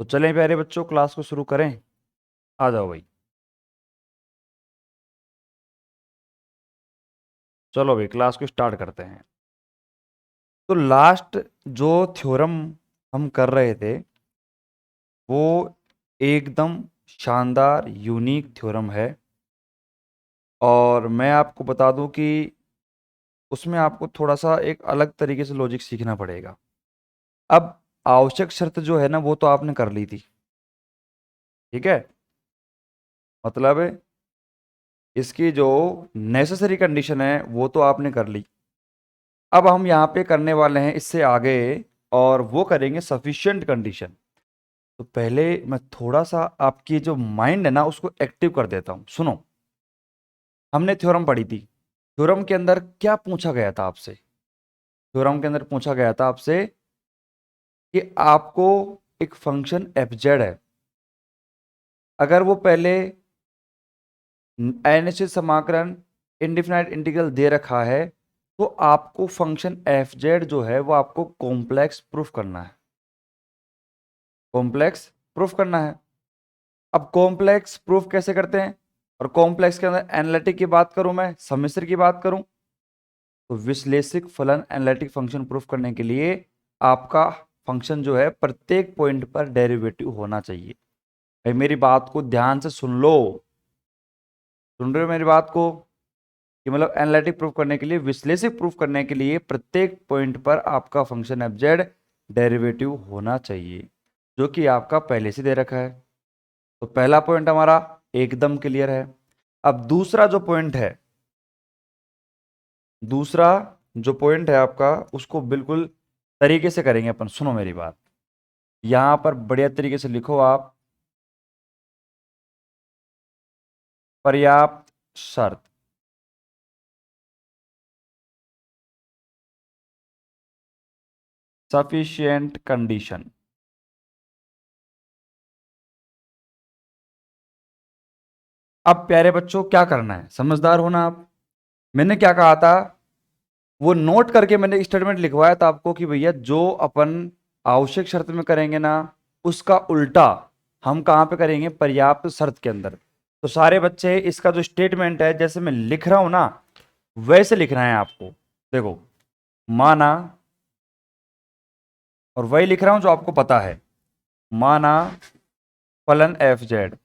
तो चलें प्यारे बच्चों, क्लास को शुरू करें। आ जाओ भाई। चलो भाई, क्लास को स्टार्ट करते हैं। तो लास्ट जो थ्योरम हम कर रहे थे वो एकदम शानदार यूनिक थ्योरम है। और मैं आपको बता दूं कि उसमें आपको थोड़ा सा एक अलग तरीके से लॉजिक सीखना पड़ेगा। अब आवश्यक शर्त जो है ना वो तो आपने कर ली थी, ठीक है। मतलब इसकी जो नेसेसरी कंडीशन है वो तो आपने कर ली। अब हम यहाँ पे करने वाले हैं इससे आगे, और वो करेंगे सफिशिएंट कंडीशन। तो पहले मैं थोड़ा सा आपकी जो माइंड है ना उसको एक्टिव कर देता हूँ। सुनो, हमने थ्योरम पढ़ी थी। थ्योरम के अंदर क्या पूछा गया था आपसे? थ्योरम के अंदर पूछा गया था आपसे कि आपको एक फंक्शन एफ जेड है, अगर वो पहले अनिश्चित समाकलन इंडिफिनाइट इंटीग्रल दे रखा है तो आपको फंक्शन एफ जेड जो है वो आपको कॉम्प्लेक्स प्रूफ करना है। कॉम्प्लेक्स प्रूफ करना है। अब कॉम्प्लेक्स प्रूफ कैसे करते हैं? और कॉम्प्लेक्स के अंदर एनालिटिक की बात करूं, मैं सम्मिश्र की बात करूं, तो विश्लेषिक फलन एनालिटिक फंक्शन प्रूफ करने के लिए आपका फंक्शन जो है प्रत्येक पॉइंट पर डेरिवेटिव होना चाहिए। भाई मेरी बात को ध्यान से सुन लो। सुन रहे हो मेरी बात को? कि मतलब एनालिटिक प्रूफ करने के लिए, विश्लेषिक प्रूफ करने के लिए प्रत्येक पॉइंट पर आपका फंक्शन एफ जेड डेरिवेटिव होना चाहिए, जो कि आपका पहले से दे रखा है। तो पहला पॉइंट हमारा एकदम क्लियर है। अब दूसरा जो पॉइंट है, दूसरा जो पॉइंट है आपका, उसको बिल्कुल तरीके से करेंगे अपन। सुनो मेरी बात, यहां पर बढ़िया तरीके से लिखो आप, पर्याप्त शर्त। Sufficient condition. अब प्यारे बच्चों क्या करना है, समझदार होना आप। मैंने क्या कहा था वो नोट करके मैंने स्टेटमेंट लिखवाया था आपको कि भैया जो अपन आवश्यक शर्त में करेंगे ना उसका उल्टा हम कहां पे करेंगे? पर्याप्त शर्त के अंदर। तो सारे बच्चे इसका जो स्टेटमेंट है जैसे मैं लिख रहा हूं ना वैसे लिखना है आपको। देखो, माना, और वही लिख रहा हूं जो आपको पता है। माना फलन एफ जेड,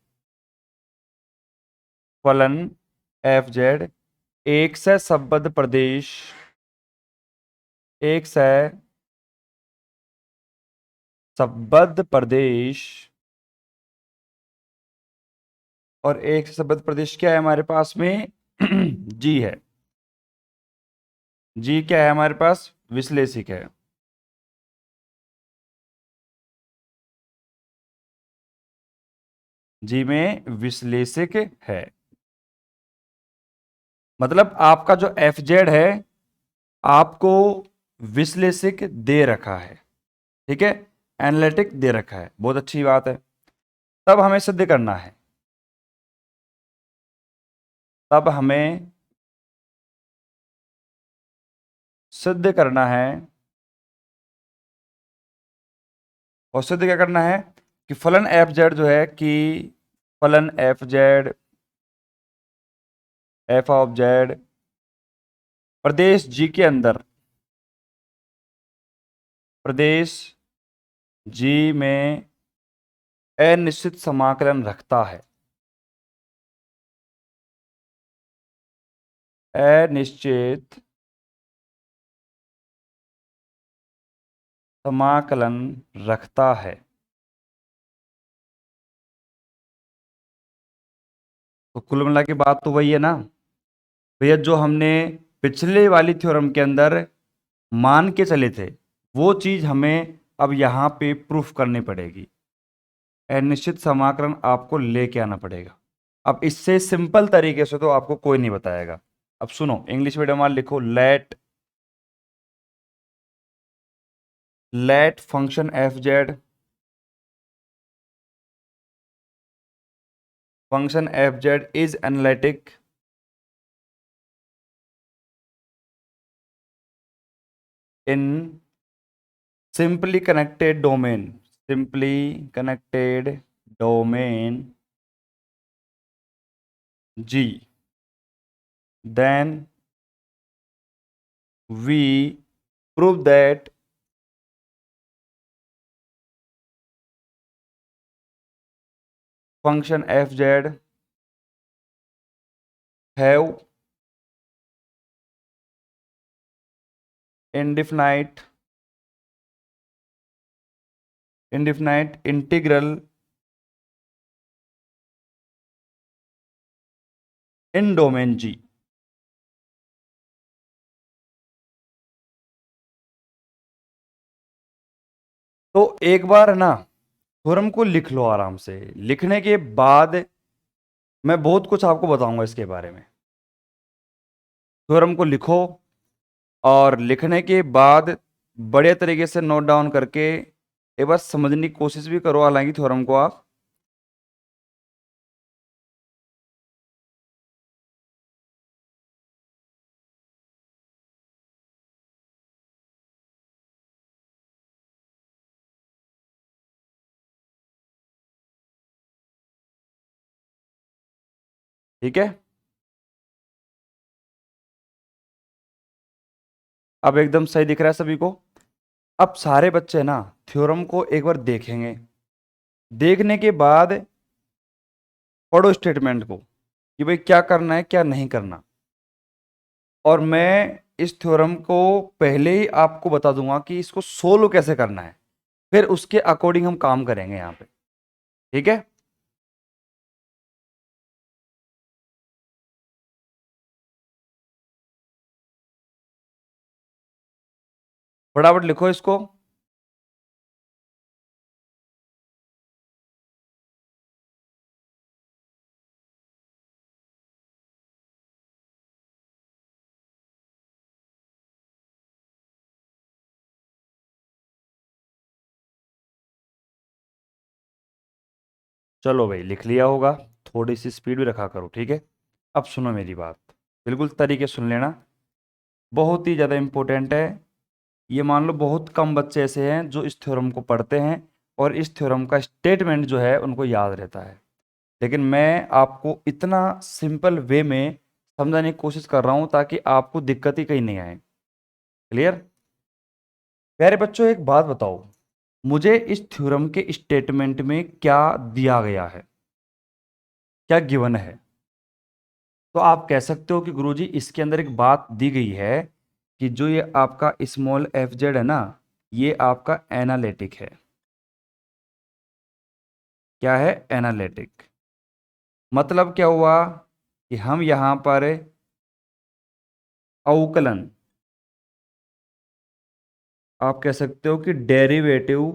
फलन एफ जेड एक से संबद्ध प्रदेश, एक से संबद्ध प्रदेश, और एक से संबद्ध प्रदेश क्या है हमारे पास में? जी है। जी क्या है हमारे पास? विश्लेषिक है। जी में विश्लेषिक है। मतलब आपका जो एफ जेड है आपको विश्लेषिक दे रखा है, ठीक है। एनालिटिक दे रखा है, बहुत अच्छी बात है। तब हमें सिद्ध करना है, तब हमें सिद्ध करना है। और सिद्ध क्या करना है? कि फलन एफ जेड जो है, कि फलन F Z, F of Z प्रदेश जी के अंदर, प्रदेश जी में अनिश्चित समाकलन रखता है। अनिश्चित समाकलन रखता है। तो कुल मिला के बात तो वही है ना भैया, जो हमने पिछले वाली थ्योरम के अंदर मान के चले थे वो चीज हमें अब यहां पे प्रूफ करनी पड़ेगी। अनिश्चित समाकलन आपको लेके आना पड़ेगा। अब इससे सिंपल तरीके से तो आपको कोई नहीं बताएगा। अब सुनो, इंग्लिश मीडियम वाले लिखो, let function F Z, function F Z is analytic in simply connected domain, simply connected domain G, then we prove that function fz have indefinite integral in domain G। तो एक बार ना theorem को लिख लो आराम से। लिखने के बाद मैं बहुत कुछ आपको बताऊंगा इसके बारे में। थ्योरम को लिखो और लिखने के बाद बढ़िया तरीके से नोट डाउन करके एक बार समझने की कोशिश भी करो, हालांकि थ्योरम को आप ठीक है। अब एकदम सही दिख रहा है सभी को। अब सारे बच्चे ना थ्योरम को एक बार देखेंगे, देखने के बाद पढ़ो स्टेटमेंट को कि भाई क्या करना है क्या नहीं करना। और मैं इस थ्योरम को पहले ही आपको बता दूंगा कि इसको सोल्व कैसे करना है, फिर उसके अकॉर्डिंग हम काम करेंगे यहाँ पे, ठीक है। फटाफट लिखो इसको। चलो भाई लिख लिया होगा, थोड़ी सी स्पीड भी रखा करो, ठीक है। अब सुनो मेरी बात, बिल्कुल तरीके सुन लेना, बहुत ही ज़्यादा इम्पोर्टेंट है। ये मान लो बहुत कम बच्चे ऐसे हैं जो इस थ्योरम को पढ़ते हैं और इस थ्योरम का स्टेटमेंट जो है उनको याद रहता है, लेकिन मैं आपको इतना सिंपल वे में समझाने की कोशिश कर रहा हूँ ताकि आपको दिक्कत ही कहीं नहीं आए। क्लियर? प्यारे बच्चों एक बात बताओ, मुझे इस थ्योरम के स्टेटमेंट में क्या दिया गया है, क्या गिवन है? तो आप कह सकते हो कि गुरुजी इसके अंदर एक बात दी गई है कि जो ये आपका स्मॉल एफ जेड है ना, ये आपका एनालिटिक है। क्या है? एनालिटिक। मतलब क्या हुआ कि हम यहां पर अवकलन, आप कह सकते हो कि डेरिवेटिव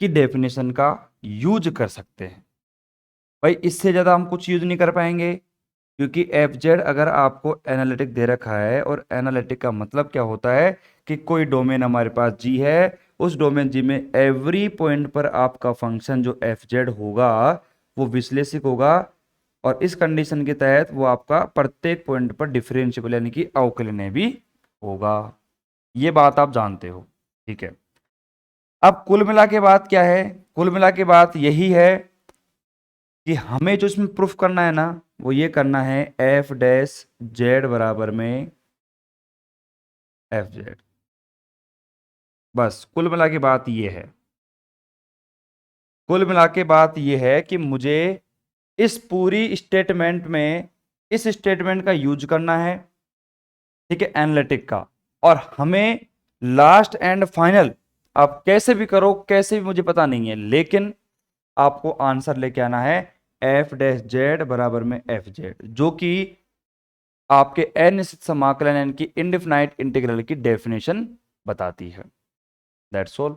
की डेफिनेशन का यूज कर सकते हैं। भाई इससे ज़्यादा हम कुछ यूज नहीं कर पाएंगे, क्योंकि एफ जेड अगर आपको एनालिटिक दे रखा है, और एनालिटिक का मतलब क्या होता है कि कोई डोमेन हमारे पास जी है, उस डोमेन जी में एवरी पॉइंट पर आपका फंक्शन जो एफ जेड होगा वो विश्लेषिक होगा, और इस कंडीशन के तहत वो आपका प्रत्येक पॉइंट पर डिफरेंशिएबल यानी कि अवकलनीय भी होगा। ये बात आप जानते हो, ठीक है। अब कुल मिला के बात क्या है? कुल मिला के बात यही है कि हमें जो इसमें प्रूफ करना है ना, वो ये करना है एफ डैश जेड बराबर में एफ जेड। बस कुल मिला के बात ये है, कुल मिला के बात ये है कि मुझे इस पूरी स्टेटमेंट में इस स्टेटमेंट का यूज करना है, ठीक है, एनालिटिक का। और हमें लास्ट एंड फाइनल, आप कैसे भी करो कैसे भी मुझे पता नहीं है, लेकिन आपको आंसर लेके आना है एफ डैश जेड बराबर में एफ जेड, जो कि आपके अनिश्चित समाकलन यानी कि इनडिफिनाइट इंटीग्रल की डेफिनेशन बताती है। That's all.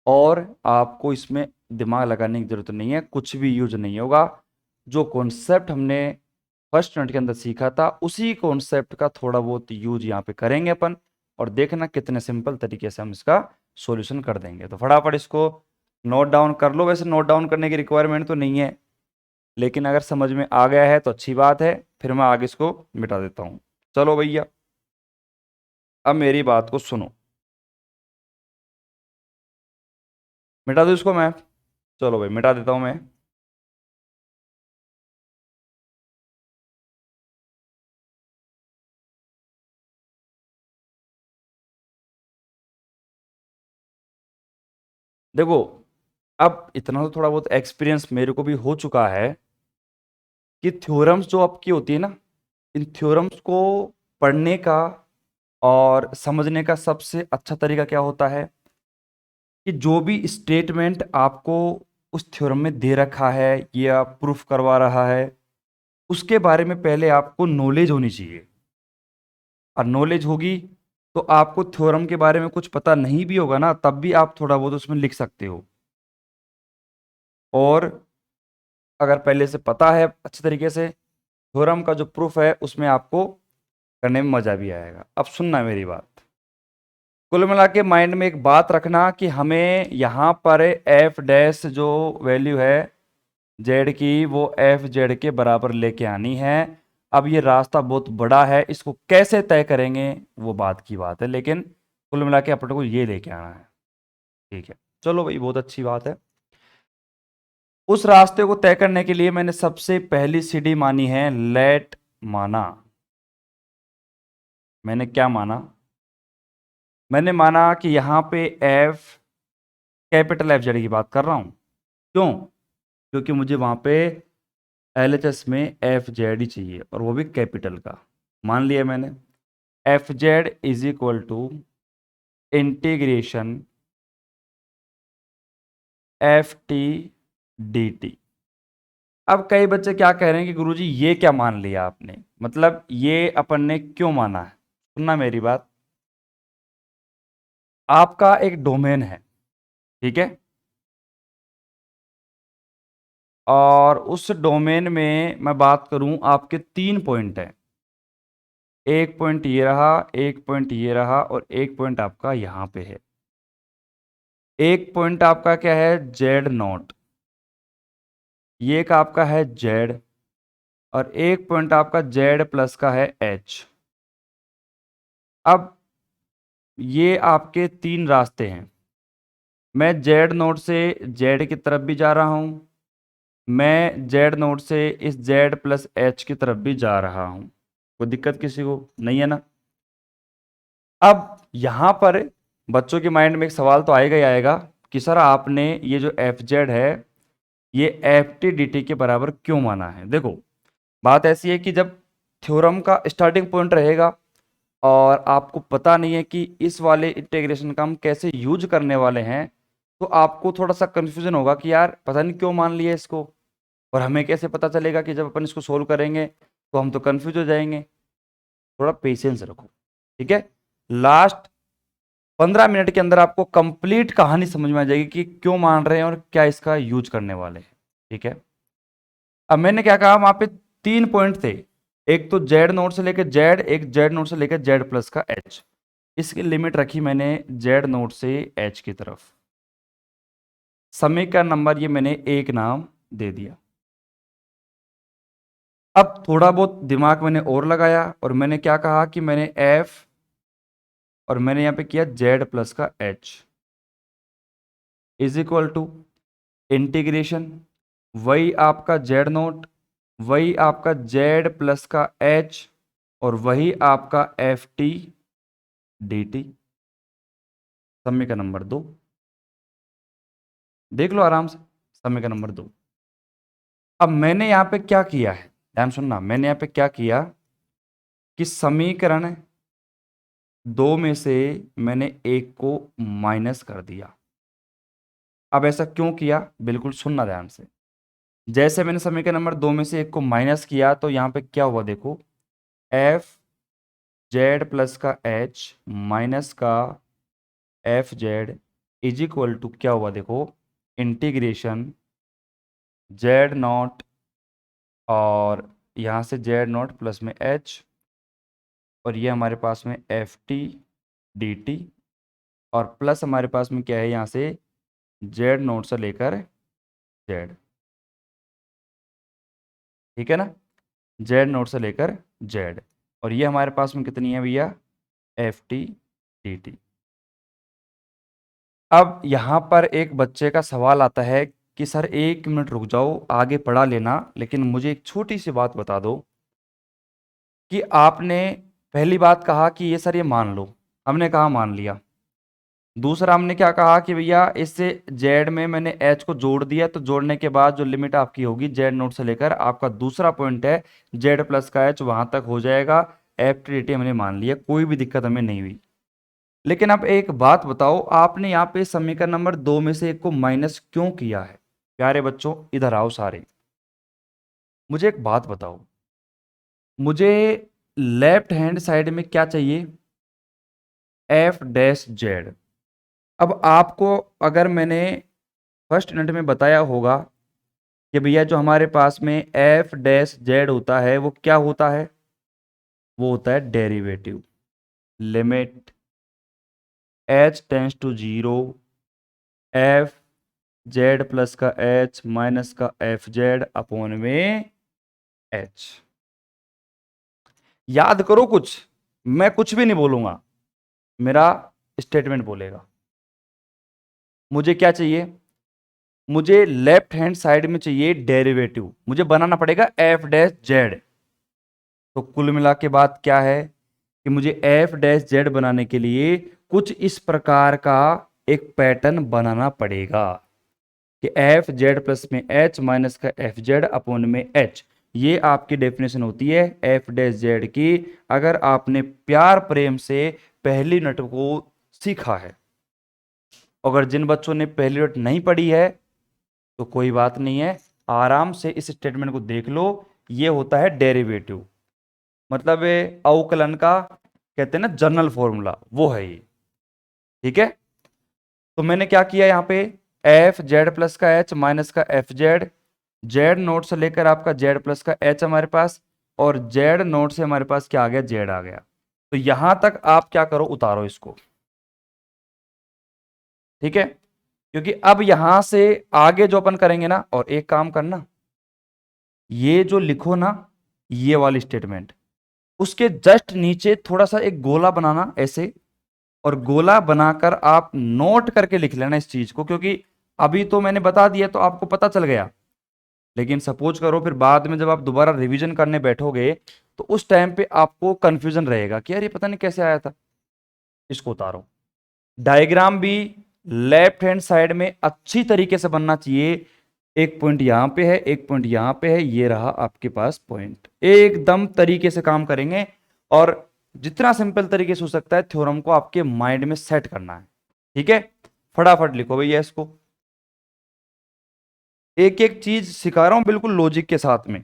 और आपको इसमें दिमाग लगाने की जरूरत नहीं है, कुछ भी यूज नहीं होगा। जो कॉन्सेप्ट हमने फर्स्ट यूनिट के अंदर सीखा था उसी कॉन्सेप्ट का थोड़ा बहुत यूज यहाँ पे करेंगे अपन, और देखना कितने सिंपल तरीके से हम इसका सॉल्यूशन कर देंगे। तो फटाफट इसको नोट डाउन कर लो। वैसे नोट डाउन करने की रिक्वायरमेंट तो नहीं है, लेकिन अगर समझ में आ गया है तो अच्छी बात है, फिर मैं आगे इसको मिटा देता हूँ। चलो भैया, अब मेरी बात को सुनो। मिटा दूँ इसको मैं? चलो भाई मिटा देता हूँ मैं। देखो, अब इतना तो थोड़ा बहुत एक्सपीरियंस मेरे को भी हो चुका है कि थ्योरम्स जो आपकी होती है ना, इन थ्योरम्स को पढ़ने का और समझने का सबसे अच्छा तरीका क्या होता है कि जो भी स्टेटमेंट आपको उस थ्योरम में दे रखा है या प्रूफ करवा रहा है, उसके बारे में पहले आपको नॉलेज होनी चाहिए। और नॉलेज होगी तो आपको थ्योरम के बारे में कुछ पता नहीं भी होगा ना, तब भी आप थोड़ा बहुत उसमें लिख सकते हो। और अगर पहले से पता है अच्छे तरीके से, थ्योरम का जो प्रूफ है उसमें आपको करने में मजा भी आएगा। अब सुनना मेरी बात। कुल मिला के माइंड में एक बात रखना कि हमें यहाँ पर एफ डैश जो वैल्यू है जेड की, वो एफ जेड के बराबर लेके आनी है। अब ये रास्ता बहुत बड़ा है, इसको कैसे तय करेंगे वो बात की बात है, लेकिन कुल मिला के अपने को ये लेके आना है। ठीक है, चलो भाई, बहुत अच्छी बात है। उस रास्ते को तय करने के लिए मैंने सबसे पहली सीढ़ी मानी है लेट। माना, मैंने क्या माना? मैंने माना कि यहाँ पे एफ, कैपिटल एफ जेड की बात कर रहा हूं। क्यों? क्योंकि मुझे वहां पे एलएचएस में एफ जेड ही चाहिए, और वो भी कैपिटल का। मान लिया मैंने। F Z is equal to integration F T D T. अब कई बच्चे क्या कह रहे हैं कि गुरुजी ये क्या मान लिया आपने, मतलब ये अपन ने क्यों माना है? सुनना मेरी बात। आपका एक डोमेन है, ठीक है, और उस डोमेन में मैं बात करूं, आपके 3 पॉइंट हैं। एक पॉइंट ये रहा, एक पॉइंट ये रहा, और एक पॉइंट आपका यहां पे है। एक पॉइंट आपका क्या है? Z not. ये एक आपका है जेड, और एक पॉइंट आपका जेड प्लस का है एच। अब ये आपके 3 रास्ते हैं। मैं जेड नोड से जेड की तरफ भी जा रहा हूं, मैं जेड नोड से इस जेड प्लस एच की तरफ भी जा रहा हूं। कोई दिक्कत किसी को नहीं है ना? अब यहां पर बच्चों के माइंड में एक सवाल तो आएगा ही आएगा कि सर आपने ये जो एफ जेड है ये एफ टी डी टी के बराबर क्यों माना है? देखो, बात ऐसी है कि जब थ्योरम का स्टार्टिंग पॉइंट रहेगा और आपको पता नहीं है कि इस वाले इंटीग्रेशन का हम कैसे यूज करने वाले हैं, तो आपको थोड़ा सा कंफ्यूजन होगा कि यार पता नहीं क्यों मान लिया इसको, और हमें कैसे पता चलेगा कि जब अपन इसको सोल्व करेंगे तो हम तो कंफ्यूज हो जाएंगे। थोड़ा पेशेंस रखो, ठीक है। लास्ट 15 मिनट के अंदर आपको कंप्लीट कहानी समझ में आ जाएगी कि क्यों मान रहे हैं और क्या इसका यूज करने वाले हैं, ठीक है। अब मैंने क्या कहा, वहां पे 3 पॉइंट थे। एक तो जेड नोड से लेकर जेड, एक जेड नोड से लेकर जेड प्लस का एच। इसकी लिमिट रखी मैंने जेड नोड से एच की तरफ। समीकरण नंबर ये मैंने एक नाम दे दिया। अब थोड़ा बहुत दिमाग मैंने और लगाया, और मैंने क्या कहा कि मैंने एफ, और मैंने यहां पे किया जेड प्लस का H is equal to integration, वही आपका जेड नोट, वही आपका जेड प्लस का एच, और वही आपका एफ टी डी टी। समीकरण नंबर 2, देख लो आराम से। समीकरण नंबर 2। अब मैंने यहां पे क्या किया है, ध्यान सुनना। मैंने यहां पे क्या किया कि समीकरण 2 में से मैंने एक को माइनस कर दिया। अब ऐसा क्यों किया, बिल्कुल सुनना ध्यान से। जैसे मैंने समीकरण नंबर 2 में से एक को माइनस किया, तो यहां पे क्या हुआ देखो, एफ जेड प्लस का एच माइनस का F Z is equal to क्या हुआ देखो, इंटीग्रेशन जेड नॉट, और यहां से जेड नॉट प्लस में एच, और ये हमारे पास में एफ टी डी टी, और प्लस हमारे पास में क्या है यहाँ से जेड नोट से लेकर जेड, ठीक है ना, जेड नोट से लेकर जेड। और ये हमारे पास में कितनी है भैया, एफ टी डी टी। अब यहाँ पर एक बच्चे का सवाल आता है कि सर 1 मिनट रुक जाओ, आगे पढ़ा लेना, लेकिन मुझे एक छोटी सी बात बता दो कि आपने पहली बात कहा कि ये सर ये मान लो, हमने कहा मान लिया। दूसरा हमने क्या कहा कि भैया इससे जेड में मैंने एच को जोड़ दिया, तो जोड़ने के बाद जो लिमिट आपकी होगी जेड नोट से लेकर आपका दूसरा पॉइंट है जेड प्लस का एच, वहां तक हो जाएगा। एफ टी डी हमने मान लिया, कोई भी दिक्कत हमें नहीं हुई। लेकिन अब एक बात बताओ, आपने यहाँ पे समीकरण नंबर 2 में से एक को माइनस क्यों किया है? प्यारे बच्चों इधर आओ सारे, मुझे एक बात बताओ, मुझे लेफ्ट हैंड साइड में क्या चाहिए? F dash Z. अब आपको अगर मैंने फर्स्ट यूनिट में बताया होगा कि भैया जो हमारे पास में एफ डैश जेड होता है वो क्या होता है? वो होता है derivative. Limit H tends to zero, F Z plus का एच माइनस का एफ जेड अपॉन में एच। याद करो कुछ, मैं कुछ भी नहीं बोलूंगा, मेरा स्टेटमेंट बोलेगा। मुझे क्या चाहिए? मुझे लेफ्ट हैंड साइड में चाहिए डेरिवेटिव, मुझे बनाना पड़ेगा एफ डैश जेड। तो कुल मिला के बात क्या है कि मुझे एफ डैश जेड बनाने के लिए कुछ इस प्रकार का एक पैटर्न बनाना पड़ेगा कि एफ जेड प्लस में एच माइनस का एफ जेड अपॉन में एच। ये आपकी डेफिनेशन होती है एफ डैश जेड की, अगर आपने प्यार प्रेम से पहली यूनिट को सीखा है। अगर जिन बच्चों ने पहली यूनिट नहीं पढ़ी है तो कोई बात नहीं है, आराम से इस स्टेटमेंट को देख लो। ये होता है डेरिवेटिव, मतलब ये अवकलन का कहते हैं ना जनरल फॉर्मूला, वो है ये। ठीक है, तो मैंने क्या किया यहाँ पे, एफ जेड प्लस का एच माइनस का एफ जेड, जेड नोट से लेकर आपका जेड प्लस का एच हमारे पास, और जेड नोट से हमारे पास क्या आ गया, जेड आ गया। तो यहां तक आप क्या करो, उतारो इसको। ठीक है, क्योंकि अब यहां से आगे जो अपन करेंगे ना, और एक काम करना, ये जो लिखो ना, ये वाली स्टेटमेंट, उसके जस्ट नीचे थोड़ा सा एक गोला बनाना ऐसे, और गोला बनाकर आप नोट करके लिख लेना इस चीज को, क्योंकि अभी तो मैंने बता दिया तो आपको पता चल गया, लेकिन सपोज करो फिर बाद में जब आप दोबारा रिवीजन करने बैठोगे तो उस टाइम पे आपको कंफ्यूजन रहेगा कि यार ये पता नहीं कैसे आया था। इसको उतारो। डायग्राम भी लेफ्ट हैंड साइड में अच्छी तरीके से बनना चाहिए। एक पॉइंट यहां पे है, एक पॉइंट यहां पे है, ये रहा आपके पास पॉइंट, एकदम तरीके से काम करेंगे। और जितना सिंपल तरीके से हो सकता है थ्योरम को आपके माइंड में सेट करना है। ठीक है, फटाफट लिखो भैया इसको, एक एक चीज सिखा रहा हूं बिल्कुल लॉजिक के साथ में।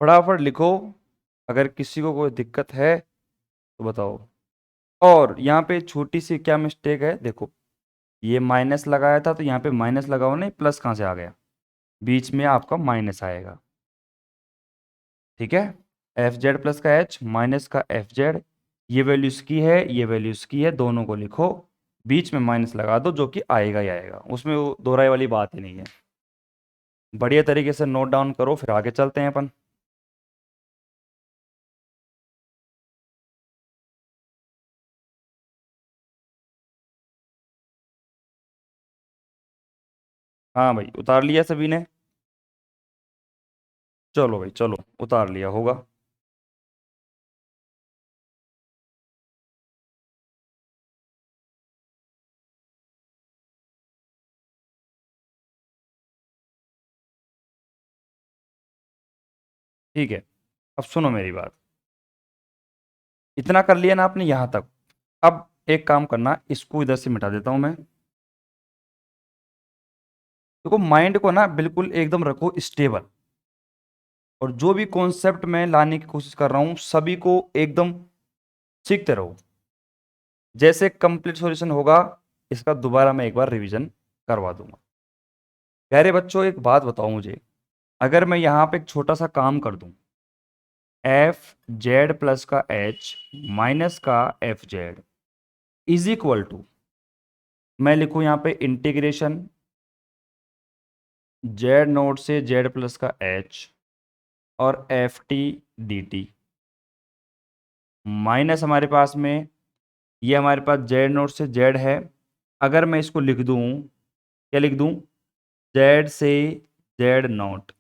फटाफट लिखो, अगर किसी को कोई दिक्कत है तो बताओ। और यहाँ पे छोटी सी क्या मिस्टेक है, देखो ये माइनस लगाया था तो यहाँ पे माइनस लगाओ, नहीं प्लस कहाँ से आ गया, बीच में आपका माइनस आएगा। ठीक है, एफ जेड प्लस का एच माइनस का एफ जेड, ये वैल्यू इसकी है, ये वैल्यू इसकी है, दोनों को लिखो, बीच में माइनस लगा दो, जो कि आएगा ही आएगा, उसमें वो दोहराई वाली बात ही नहीं है। बढ़िया तरीके से नोट डाउन करो, फिर आगे चलते हैं अपन। हाँ भाई, उतार लिया सभी ने? चलो भाई चलो, उतार लिया होगा। ठीक है, अब सुनो मेरी बात। इतना कर लिया ना आपने यहां तक। अब एक काम करना, इसको इधर से मिटा देता हूं मैं। देखो माइंड को ना बिल्कुल एकदम रखो स्टेबल, और जो भी कॉन्सेप्ट मैं लाने की कोशिश कर रहा हूं सभी को एकदम सीखते रहो। जैसे कंप्लीट सॉल्यूशन होगा इसका दोबारा मैं एक बार रिवीजन करवा दूंगा। प्यारे बच्चों एक बात बताओ मुझे, अगर मैं यहाँ पे एक छोटा सा काम कर दूं, एफ जेड प्लस का एच माइनस का F Z is equal to, मैं लिखूं यहाँ पे इंटीग्रेशन जेड नोट से जेड प्लस का एच और F T D T, minus हमारे पास में ये हमारे पास जेड नोट से जेड है। अगर मैं इसको लिख दूं, क्या लिख दूं, जेड से जेड नोट,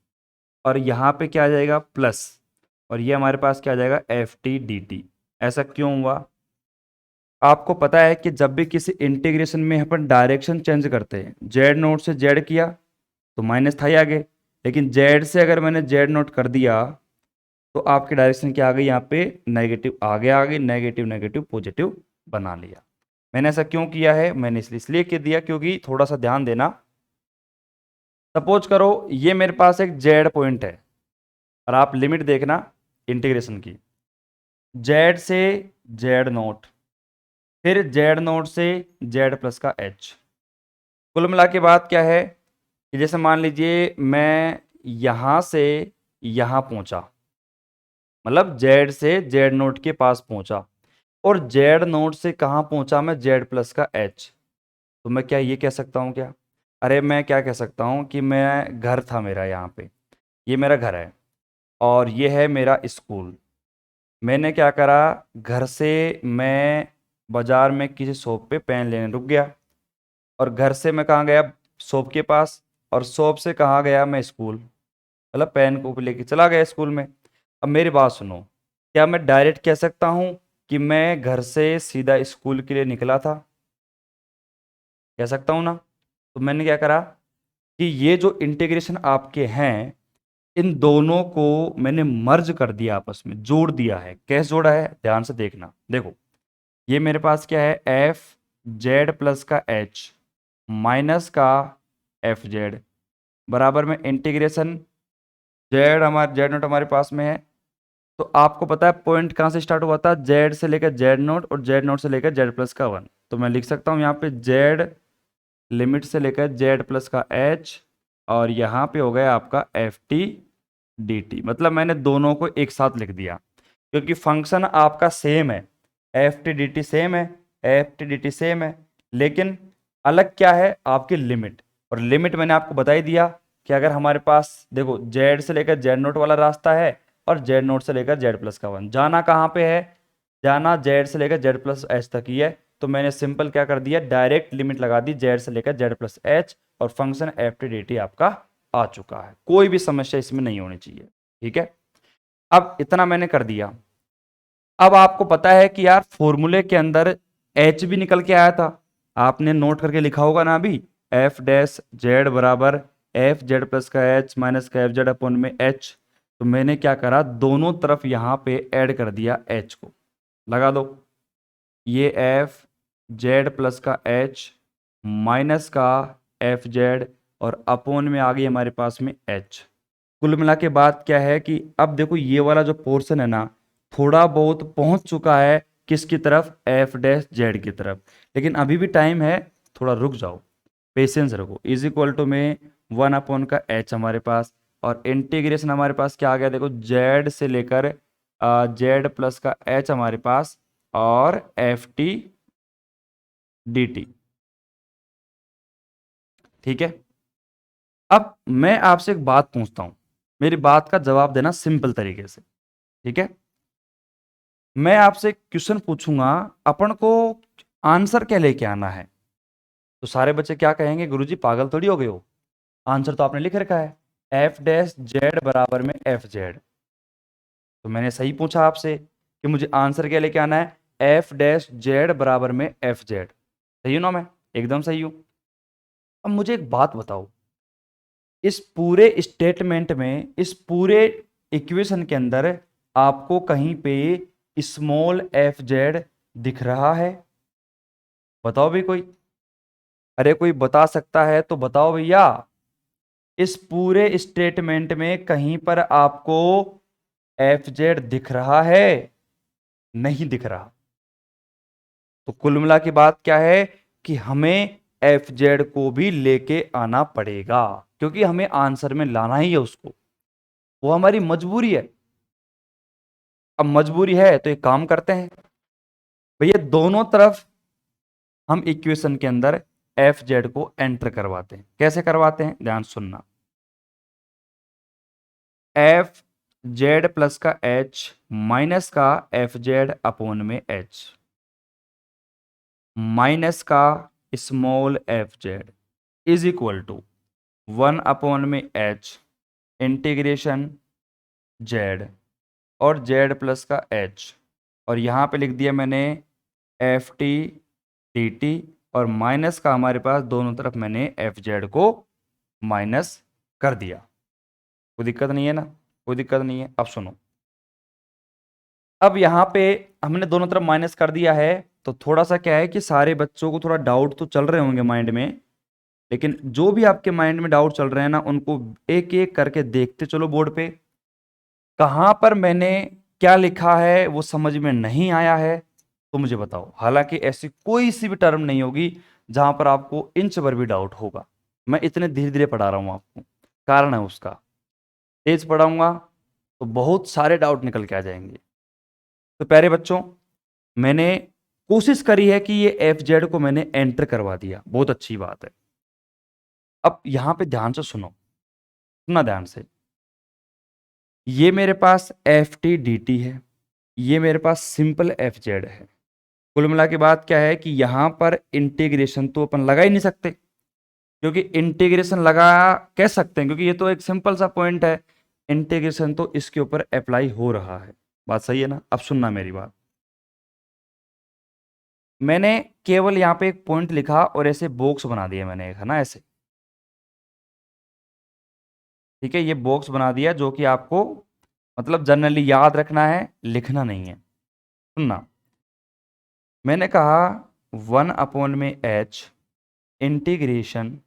और यहाँ पे क्या आ जाएगा प्लस, और ये हमारे पास क्या आ जाएगा एफ टी डी टी। ऐसा क्यों हुआ? आपको पता है कि जब भी किसी इंटीग्रेशन में अपन डायरेक्शन चेंज करते हैं, जेड नोट से जेड किया तो माइनस था ही आगे, लेकिन जेड से अगर मैंने जेड नोट कर दिया तो आपकी डायरेक्शन क्या आ गई, यहाँ पे नेगेटिव आगे आ गई, नेगेटिव नेगेटिव पॉजिटिव बना लिया। मैंने ऐसा क्यों किया है? मैंने इसलिए किया दिया क्योंकि थोड़ा सा ध्यान देना। सपोज करो ये मेरे पास एक जेड पॉइंट है, और आप लिमिट देखना इंटीग्रेशन की, जेड से जेड नोट, फिर जेड नोट से जेड प्लस का एच। कुल मिला के बात क्या है कि जैसे मान लीजिए मैं यहां से यहां पहुंचा, मतलब जेड से जेड नोट के पास पहुंचा, और जेड नोट से कहां पहुंचा मैं, जेड प्लस का एच। तो मैं क्या ये कह सकता हूं क्या, अरे मैं क्या कह सकता हूं कि मैं घर था मेरा यहाँ पे, ये मेरा घर है और ये है मेरा स्कूल। मैंने क्या करा, घर से मैं बाजार में किसी शॉप पे पेन लेने रुक गया, और घर से मैं कहाँ गया, शॉप के पास, और शॉप से कहाँ गया मैं, स्कूल, मतलब पेन को लेके चला गया स्कूल में। अब मेरी बात सुनो, क्या मैं डायरेक्ट कह सकता हूँ कि मैं घर से सीधा स्कूल के लिए निकला था? कह सकता हूँ ना। तो मैंने क्या करा कि ये जो इंटीग्रेशन आपके हैं इन दोनों को मैंने मर्ज कर दिया, आपस में जोड़ दिया है। कैसे जोड़ा है ध्यान से देखना। देखो ये मेरे पास क्या है, एफ जेड प्लस का एच माइनस का एफ जेड बराबर में इंटीग्रेशन जेड, हमारे जेड नोट हमारे पास में है। तो आपको पता है पॉइंट कहाँ से स्टार्ट हुआ था, जेड से लेकर जेड नोट, और जेड नोट से लेकर जेड प्लस का वन। तो मैं लिख सकता हूँ यहाँ पे जेड लिमिट से लेकर जेड प्लस का एच, और यहाँ पे हो गया आपका एफ टी डी टी। मतलब मैंने दोनों को एक साथ लिख दिया क्योंकि फंक्शन आपका सेम है, F T D T same है, F T D T same है, लेकिन अलग क्या है आपकी लिमिट। और लिमिट मैंने आपको बता ही दिया कि अगर हमारे पास देखो जेड से लेकर जेड नोट वाला रास्ता है और जेड नोट से लेकर जेड प्लस का वन, जाना कहाँ पे है, जाना जेड से लेकर जेड प्लस एच तक ही है। तो मैंने सिंपल क्या कर दिया, डायरेक्ट लिमिट लगा दी जेड से लेकर जेड प्लस एच, और function F T D T आपका आ चुका है। कोई भी समस्या इसमें नहीं होनी चाहिए, ठीक है। अब इतना मैंने कर दिया। अब आपको पता है कि यार फॉर्मूले के अंदर एच भी निकल के आया था, आपने नोट करके लिखा होगा ना अभी, एफ डैश जेड बराबर एफ जेड प्लस का एच माइनस का एफ जेड अपॉन में एच। तो मैंने क्या करा, दोनों तरफ यहां पे ऐड कर दिया एच को, लगा दो, ये एफ जेड प्लस का एच माइनस का एफ जेड, और अपोन में आ गई हमारे पास में एच। कुल मिला के बात क्या है कि अब देखो ये वाला जो पोर्शन है ना थोड़ा बहुत पहुंच चुका है किसकी तरफ, एफ डैश जेड की तरफ, लेकिन अभी भी टाइम है, थोड़ा रुक जाओ, पेशेंस रखो। इज इक्वल टू में वन अपॉन का एच हमारे पास, और इंटीग्रेशन हमारे पास क्या आ गया, देखो जेड से लेकर जेड प्लस का एच हमारे पास, और एफ टी डी टी, ठीक है। अब मैं आपसे एक बात पूछता हूं, मेरी बात का जवाब देना सिंपल तरीके से, ठीक है। मैं आपसे क्वेश्चन पूछूंगा, अपन को आंसर क्या लेके आना है। तो सारे बच्चे क्या कहेंगे, गुरुजी पागल थोड़ी हो गए हो, आंसर तो आपने लिख रखा है एफ डैश जेड बराबर में एफ जेड। तो मैंने सही पूछा आपसे कि मुझे आंसर क्या लेके आना है, एफ डैश जेड बराबर में एफ जेड। सही हूं ना मैं, एकदम सही हूं। अब मुझे एक बात बताओ, इस पूरे स्टेटमेंट में, इस पूरे इक्वेशन के अंदर आपको कहीं पे स्मॉल एफ जेड दिख रहा है? बताओ भी कोई। अरे कोई बता सकता है तो बताओ भैया। इस पूरे स्टेटमेंट में कहीं पर आपको एफ जेड दिख रहा है? नहीं दिख रहा। तो कुल मिला की बात क्या है कि हमें एफ जेड को भी लेके आना पड़ेगा, क्योंकि हमें आंसर में लाना ही है उसको। वो हमारी मजबूरी है। अब मजबूरी है तो एक काम करते हैं भैया, दोनों तरफ हम इक्वेशन के अंदर एफ जेड को एंटर करवाते हैं। कैसे करवाते हैं, ध्यान सुनना। एफ जेड प्लस का एच माइनस का एफ जेड अपोन में एच माइनस का small F Z is equal to 1 upon में एच इंटीग्रेशन जेड और जेड प्लस का एच, और यहां पे लिख दिया मैंने एफ टी डी टी, और माइनस का हमारे पास दोनों तरफ मैंने एफ जेड को माइनस कर दिया। कोई दिक्कत नहीं है ना? कोई दिक्कत नहीं है। अब सुनो, अब यहां पे हमने दोनों तरफ माइनस कर दिया है, तो थोड़ा सा क्या है कि सारे बच्चों को थोड़ा डाउट तो चल रहे होंगे माइंड में, लेकिन जो भी आपके माइंड में डाउट चल रहे हैं ना, उनको एक एक करके देखते चलो बोर्ड पे। कहां पर मैंने क्या लिखा है वो समझ में नहीं आया है तो मुझे बताओ। हालांकि ऐसी कोई सी भी टर्म नहीं होगी जहां पर आपको इंच भर भी डाउट होगा। मैं इतने धीरे धीरे पढ़ा रहा हूं आपको, कारण है उसका। तेज पढ़ाऊंगा तो बहुत सारे डाउट निकल के आ जाएंगे। तो प्यारे बच्चों, मैंने कोशिश करी है कि ये एफ जेड को मैंने एंटर करवा दिया, बहुत अच्छी बात है। अब यहां पे ध्यान से सुनो, सुनना ध्यान से। ये मेरे पास एफ टी डी टी है, ये मेरे पास सिंपल एफ जेड है। कुल मिला के बात क्या है कि यहां पर इंटीग्रेशन तो अपन लगा ही नहीं सकते, क्योंकि इंटीग्रेशन लगा कह सकते हैं क्योंकि ये तो एक सिंपल सा पॉइंट है। इंटीग्रेशन तो इसके ऊपर अप्लाई हो रहा है। बात सही है ना? अब सुनना मेरी बात। मैंने केवल यहां पे एक पॉइंट लिखा और ऐसे बॉक्स बना दिया मैंने, एक है ना ऐसे। ठीक है, ये बॉक्स बना दिया जो कि आपको मतलब जनरली याद रखना है, लिखना नहीं है। सुनना, मैंने कहा 1 अपॉन में एच इंटीग्रेशन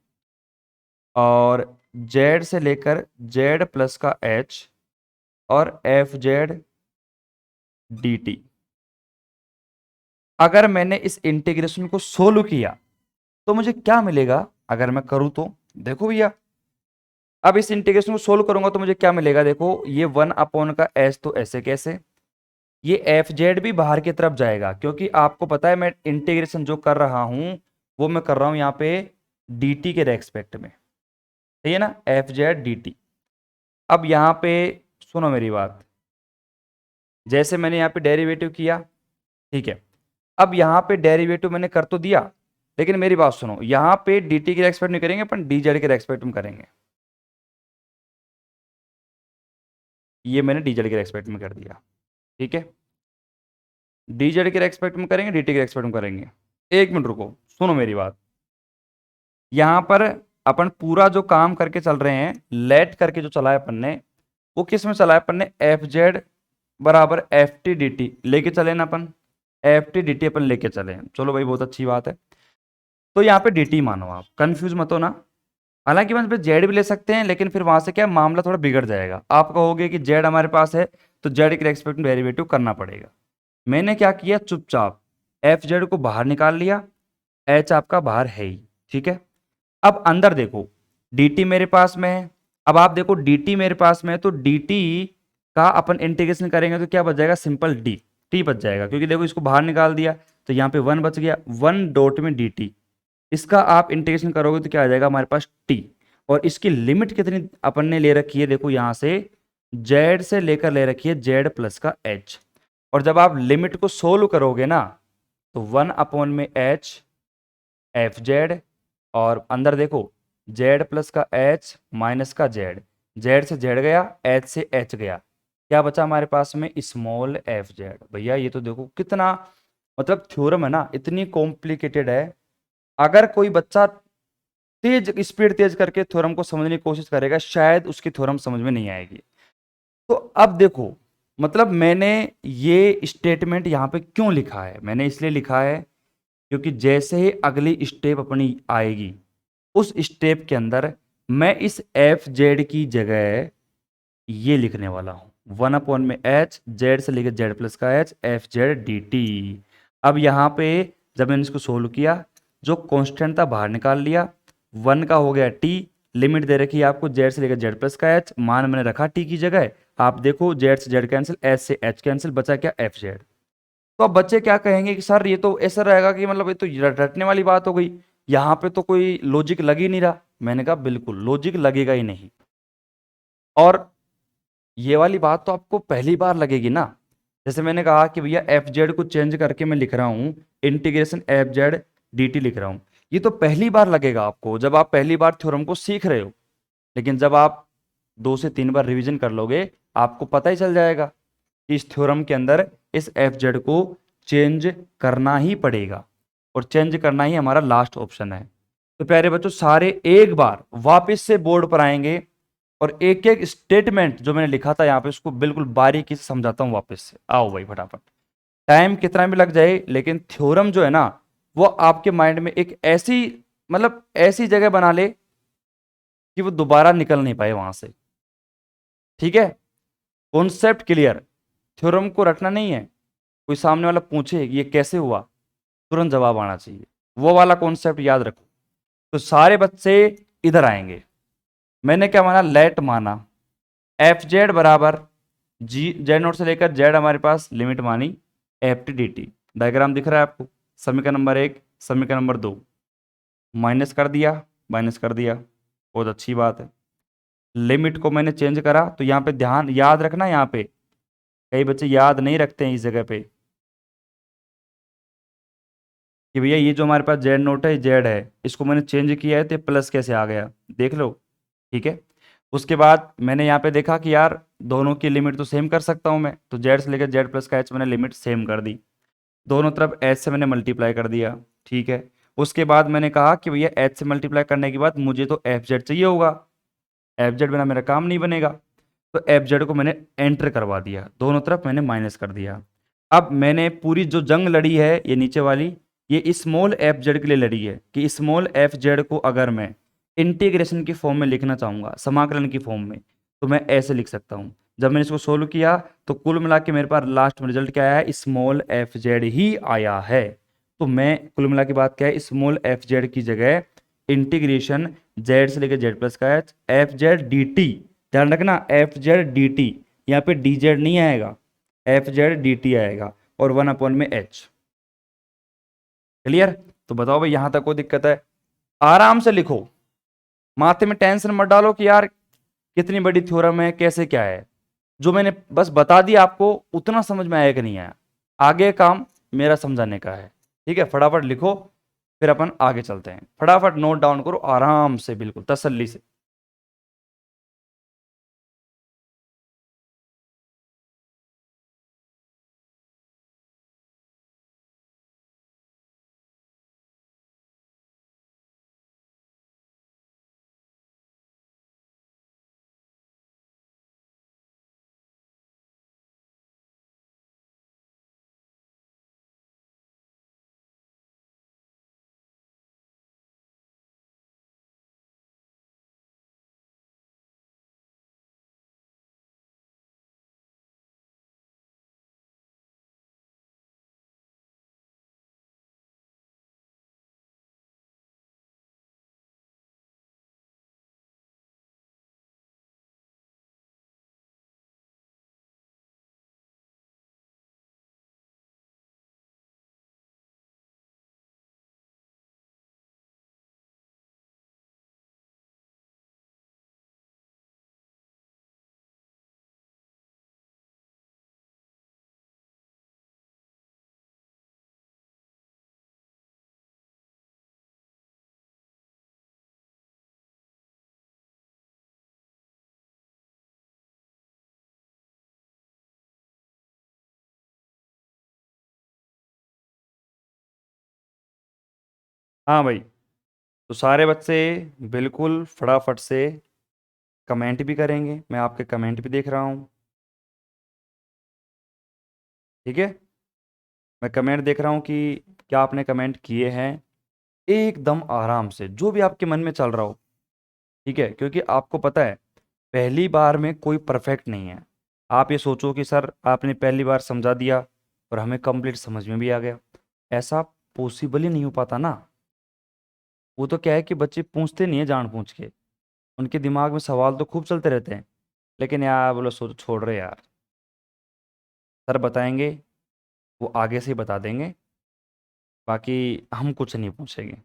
और जेड से लेकर जेड प्लस का एच और एफ जेड डी टी। अगर मैंने इस इंटीग्रेशन को सोल्व किया तो मुझे क्या मिलेगा अगर मैं करूं तो? देखो भैया, अब इस इंटीग्रेशन को सोल्व करूंगा तो मुझे क्या मिलेगा? देखो, ये 1 अपॉन का एच तो ऐसे कैसे, ये एफ जेड भी बाहर की तरफ जाएगा, क्योंकि आपको पता है मैं इंटीग्रेशन जो कर रहा हूं वो मैं कर रहा हूं यहाँ पे डी टी के रेस्पेक्ट में। सही है ना? F Z D T. अब यहाँ पे सुनो मेरी बात, जैसे मैंने यहाँ पे डेरिवेटिव किया, ठीक है, अब यहाँ पे डेरिवेटिव मैंने कर तो दिया, लेकिन मेरी बात सुनो, यहाँ पे डी टी के रेस्पेक्ट में करेंगे अपन, डी जेड के रेस्पेक्ट में करेंगे। ये मैंने डी जेड के रेस्पेक्ट में कर दिया, ठीक है। डी जेड के रेस्पेक्ट में करेंगे, डी टी के रेस्पेक्ट में करेंगे। एक मिनट रुको, सुनो मेरी बात। यहाँ पर अपन पूरा जो काम करके चल रहे हैं, लेट करके जो चला है अपन ने, वो किस में चला है अपन ने? एफ जेड बराबर एफ टी डी टी लेके चले ना अपन, एफ टी डी टी अपन लेके चले। चलो भाई, बहुत अच्छी बात है। तो यहाँ पे डी टी मानो, आप कंफ्यूज मत हो ना। हालांकि हम जेड भी ले सकते हैं, लेकिन फिर वहां से क्या मामला थोड़ा बिगड़ जाएगा। आप कहोगे कि जेड हमारे पास है तो जेड के रेस्पेक्ट में डेरिवेटिव करना पड़ेगा। मैंने क्या किया, चुपचाप एफ जेड को बाहर निकाल लिया, एच आपका बाहर है ही, ठीक है। अब अंदर देखो, dt मेरे पास में है। अब आप देखो dt मेरे पास में है, तो dt का अपन इंटीग्रेशन करेंगे तो क्या बच जाएगा? सिंपल डी टी बच जाएगा, क्योंकि देखो इसको बाहर निकाल दिया तो यहाँ पे 1 बच गया, 1 डॉट में dt। इसका आप इंटीग्रेशन करोगे तो क्या आ जाएगा हमारे पास? t। और इसकी लिमिट कितनी अपन ने ले रखी है? देखो यहां से z से लेकर ले रखी है z प्लस का h। और जब आप लिमिट को सोल्व करोगे ना, तो 1 अपॉन में h एफ जेड, और अंदर देखो z प्लस का h माइनस का z, z से z गया, h से h गया, क्या बचा हमारे पास में? Small F Z. भैया ये तो देखो कितना मतलब थ्योरम है ना, इतनी कॉम्प्लिकेटेड है। अगर कोई बच्चा तेज स्पीड तेज करके थ्योरम को समझने की कोशिश करेगा, शायद उसकी थ्योरम समझ में नहीं आएगी। तो अब देखो, मतलब मैंने ये स्टेटमेंट यहाँ पे क्यों लिखा है, मैंने इसलिए लिखा है क्योंकि जैसे ही अगली स्टेप अपनी आएगी उस स्टेप के अंदर मैं इस एफ जेड की जगह ये लिखने वाला हूं, 1 में एच, जेड से लेकर जेड प्लस का H, F Z D T. अब यहाँ पे जब मैंने इसको सोल्व किया, जो कांस्टेंट था बाहर निकाल लिया, 1 का हो गया टी, लिमिट दे रखी है आपको जेड से लेकर जेड प्लस का एच, मान मैंने रखा टी की जगह। आप देखो जेड से जेड कैंसिल, एच से एच कैंसिल, बचा क्या, एफ जेड। तो अब बच्चे क्या कहेंगे कि सर ये तो ऐसा रहेगा कि मतलब ये तो रटने वाली बात हो गई, यहाँ पे तो कोई लॉजिक लग ही नहीं रहा। मैंने कहा बिल्कुल लॉजिक लगेगा ही नहीं। और ये वाली बात तो आपको पहली बार लगेगी ना, जैसे मैंने कहा कि भैया एफ जेड को चेंज करके मैं लिख रहा हूं integration F Z D T लिख रहा हूं। ये तो पहली बार लगेगा आपको जब आप पहली बार थ्योरम को सीख रहे हो, लेकिन जब आप 2 से 3 बार रिवीजन कर लोगे आपको पता ही चल जाएगा कि इस थ्योरम के अंदर इस एफ जेड को चेंज करना ही पड़ेगा, और चेंज करना ही हमारा लास्ट ऑप्शन है। तो प्यारे बच्चों सारे एक बार वापस से बोर्ड पर आएंगे और एक एक स्टेटमेंट जो मैंने लिखा था यहाँ पे उसको बिल्कुल बारीकी से समझाता हूँ वापस से। आओ भाई फटाफट, टाइम कितना भी लग जाए लेकिन थ्योरम जो है ना वो आपके माइंड में एक ऐसी मतलब ऐसी जगह बना ले कि वो दोबारा निकल नहीं पाए वहां से। ठीक है, कॉन्सेप्ट क्लियर, थ्योरम को रटना नहीं है। कोई सामने वाला पूछे कि ये कैसे हुआ, तुरंत जवाब आना चाहिए, वो वाला कॉन्सेप्ट याद रखो। तो सारे बच्चे इधर आएंगे। मैंने क्या माना, लेट माना एफ जेड बराबर जी जेड नोट से लेकर जेड हमारे पास लिमिट मानी F T D T. Diagram दिख रहा है आपको, समीकरण नंबर 1 समीकरण नंबर 2, माइनस कर दिया, माइनस कर दिया, बहुत अच्छी बात है। लिमिट को मैंने चेंज करा, तो यहाँ पे ध्यान याद रखना, यहाँ पे कई बच्चे याद नहीं रखते हैं इस जगह पे कि भैया ये जो हमारे पास जेड नोट है जेड है, इसको मैंने चेंज किया है तो प्लस कैसे आ गया, देख लो। ठीक है, उसके बाद मैंने यहाँ पे देखा कि यार दोनों की लिमिट तो सेम कर सकता हूँ मैं, तो जेड से लेकर जेड प्लस का एच मैंने लिमिट सेम कर दी, दोनों तरफ एच से मैंने मल्टीप्लाई कर दिया। ठीक है, उसके बाद मैंने कहा कि भैया एच से मल्टीप्लाई करने के बाद मुझे तो एफ जेड चाहिए होगा, एफ जेड बिना मेरा काम नहीं बनेगा। तो एफ जेड को मैंने एंटर करवा दिया, दोनों तरफ मैंने माइनस कर दिया। अब मैंने पूरी जो जंग लड़ी है ये नीचे वाली, ये स्मॉल एफ जेड के लिए लड़ी है कि स्मॉल एफ जेड को अगर मैं इंटीग्रेशन की फॉर्म में लिखना चाहूंगा, समाकलन की फॉर्म में, तो मैं ऐसे लिख सकता हूं। जब मैंने इसको सोल्व किया तो कुल मिला के मेरे पास लास्ट में रिजल्ट क्या आया है, स्मॉल एफ जेड ही आया है। तो मैं कुल मिला के बात क्या है, स्मॉल एफ जेड की जगह इंटीग्रेशन जेड से लेकर जेड प्लस का H F Z D T, ध्यान रखना एफ जेड डी टी, यहाँ पे डी जेड नहीं आएगा, एफ जेड डी टी आएगा, और 1 में एच। क्लियर? तो बताओ भाई यहां तक कोई दिक्कत है? आराम से लिखो, माथे में टेंशन मत डालो कि यार कितनी बड़ी थ्योरम है कैसे क्या है। जो मैंने बस बता दिया आपको उतना समझ में आया कि नहीं आया, आगे काम मेरा समझाने का है। ठीक है, फटाफट लिखो, फिर अपन आगे चलते हैं। फटाफट नोट डाउन करो आराम से, बिल्कुल तसल्ली से। हाँ भाई, तो सारे बच्चे बिल्कुल फटाफट से कमेंट भी करेंगे, मैं आपके कमेंट भी देख रहा हूँ। ठीक है, मैं कमेंट देख रहा हूँ कि क्या आपने कमेंट किए हैं। एकदम आराम से जो भी आपके मन में चल रहा हो, ठीक है, क्योंकि आपको पता है पहली बार में कोई परफेक्ट नहीं है। आप ये सोचो कि सर आपने पहली बार समझा दिया और हमें कंप्लीट समझ में भी आ गया, ऐसा पॉसिबल ही नहीं हो पाता ना। वो तो क्या है कि बच्चे पूछते नहीं है जान पूछ के, उनके दिमाग में सवाल तो खूब चलते रहते हैं, लेकिन यार बोलो सोच छोड़ रहे यार, सर बताएंगे, वो आगे से ही बता देंगे, बाकी हम कुछ नहीं पूछेंगे।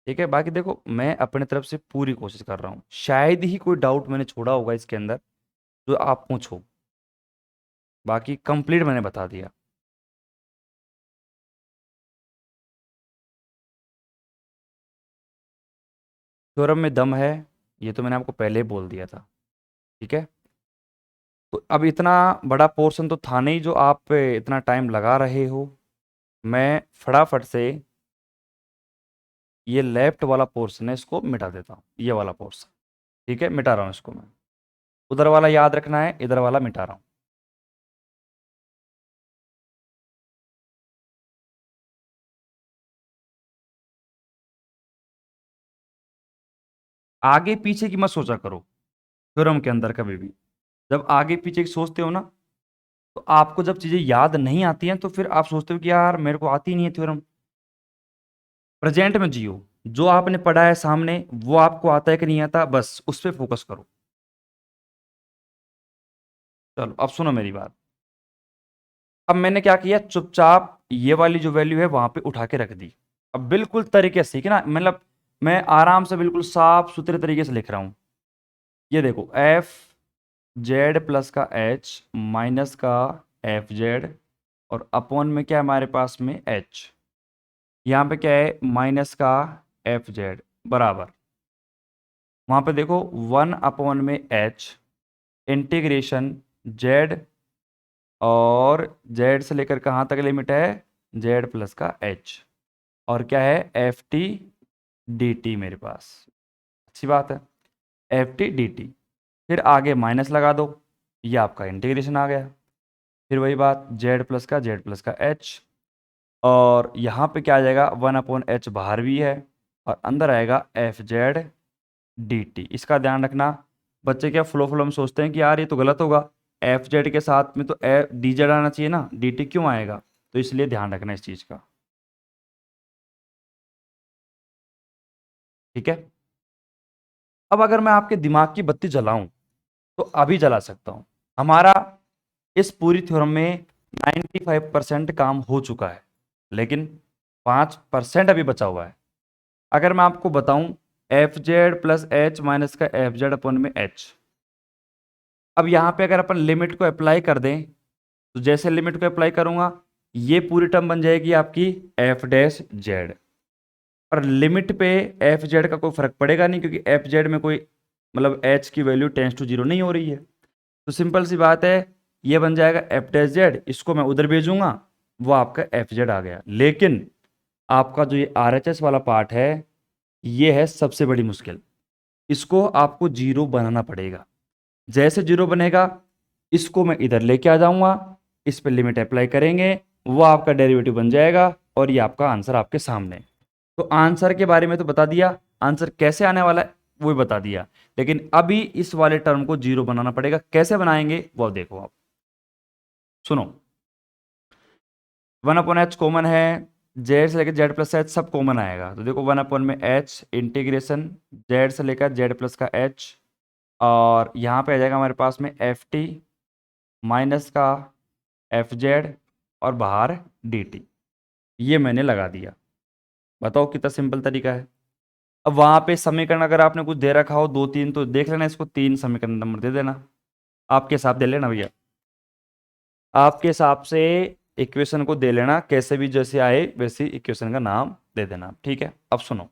ठीक है, बाकी देखो मैं अपने तरफ से पूरी कोशिश कर रहा हूँ, शायद ही कोई डाउट मैंने छोड़ा होगा इसके अंदर जो आप पूछो, बाकी कंप्लीट मैंने बता दिया। थ्योरम में दम है, ये तो मैंने आपको पहले ही बोल दिया था। ठीक है, तो अब इतना बड़ा पोर्शन तो था नहीं जो आप पे इतना टाइम लगा रहे हो। मैं फटाफट से ये लेफ्ट वाला पोर्शन है इसको मिटा देता हूँ, ये वाला पोर्शन। ठीक है, मिटा रहा हूँ इसको मैं, उधर वाला याद रखना है, इधर वाला मिटा रहा हूँ। आगे पीछे की मत सोचा करो थ्योरम के अंदर कभी भी। जब आगे पीछे की सोचते हो ना, तो आपको जब चीजें याद नहीं आती हैं तो फिर आप सोचते हो कि यार मेरे को आती नहीं है थ्योरम। प्रेजेंट में जियो, जो आपने पढ़ा है सामने वो आपको आता है कि नहीं आता, बस उस पर फोकस करो। चलो अब सुनो मेरी बात। अब मैंने क्या किया, चुपचाप ये वाली जो वैल्यू है वहां पे उठा के रख दी। अब बिल्कुल तरीके से, ठीक है ना, मतलब मैं आराम से बिल्कुल साफ सुथरे तरीके से लिख रहा हूं। ये देखो एफ जेड प्लस का एच माइनस का एफ जेड, और अपॉन में क्या है हमारे पास में एच, यहाँ पे क्या है माइनस का एफ जेड बराबर, वहां पे देखो वन अपॉन में एच इंटीग्रेशन जेड, और जेड से लेकर कहाँ तक लिमिट है, जेड प्लस का एच, और क्या है एफ टी डी टी मेरे पास। अच्छी बात है, एफ टी डी टी, फिर आगे माइनस लगा दो, ये आपका इंटीग्रेशन आ गया। फिर वही बात जेड प्लस का एच, और यहाँ पे क्या आ जाएगा वन अपॉन एच बाहर भी है, और अंदर आएगा एफ जेड डी टी। इसका ध्यान रखना, बच्चे क्या फ्लो फ्लो में सोचते हैं कि यार ये तो गलत होगा, एफ जेड के साथ में तो एफ डी जेड आना चाहिए ना, डी टी क्यों आएगा, तो इसलिए ध्यान रखना इस चीज़ का। ठीक है, अब अगर मैं आपके दिमाग की बत्ती जलाऊं तो अभी जला सकता हूं। हमारा इस पूरी थ्योरम में 95% काम हो चुका है, लेकिन 5% अभी बचा हुआ है। अगर मैं आपको बताऊं F Z plus H minus का एफ जेड अपन में एच, अब यहां पे अगर अपन लिमिट को अप्लाई कर दें, तो जैसे लिमिट को अप्लाई करूंगा ये पूरी टर्म बन जाएगी आपकी एफ डैश जेड, और लिमिट पे एफ जेड का कोई फर्क पड़ेगा नहीं, क्योंकि एफ जेड में कोई मतलब एच की वैल्यू टेंस टू जीरो नहीं हो रही है। तो सिंपल सी बात है, ये बन जाएगा एफ डैश जेड, इसको मैं उधर भेजूंगा, वो आपका एफ जेड आ गया। लेकिन आपका जो ये आर एच एस वाला पार्ट है, ये है सबसे बड़ी मुश्किल, इसको आपको जीरो बनाना पड़ेगा। जैसे जीरो बनेगा, इसको मैं इधर लेके आ जाऊंगा, इस पर लिमिट अप्लाई करेंगे, वो आपका डेरिवेटिव बन जाएगा, और ये आपका आंसर आपके सामने। तो आंसर के बारे में तो बता दिया, आंसर कैसे आने वाला है वो भी बता दिया, लेकिन अभी इस वाले टर्म को जीरो बनाना पड़ेगा। कैसे बनाएंगे वो अब देखो आप, सुनो। वन अपॉन एच कॉमन है, जेड से लेकर जेड प्लस एच सब कॉमन आएगा, तो देखो वन अपॉन में एच इंटीग्रेशन जेड से लेकर जेड प्लस का एच, और यहाँ पे आ जाएगा हमारे पास में एफ टी माइनस का एफ जेड, और बाहर डी टी। ये मैंने लगा दिया, बताओ कितना सिंपल तरीका है। अब वहां पे समीकरण अगर आपने कुछ दे रखा हो दो तीन, तो देख लेना, इसको तीन समीकरण नंबर दे देना, आपके हिसाब दे लेना भैया, आपके हिसाब से इक्वेशन को दे लेना, कैसे भी जैसे आए वैसे इक्वेशन का नाम दे देना। ठीक है, अब सुनो,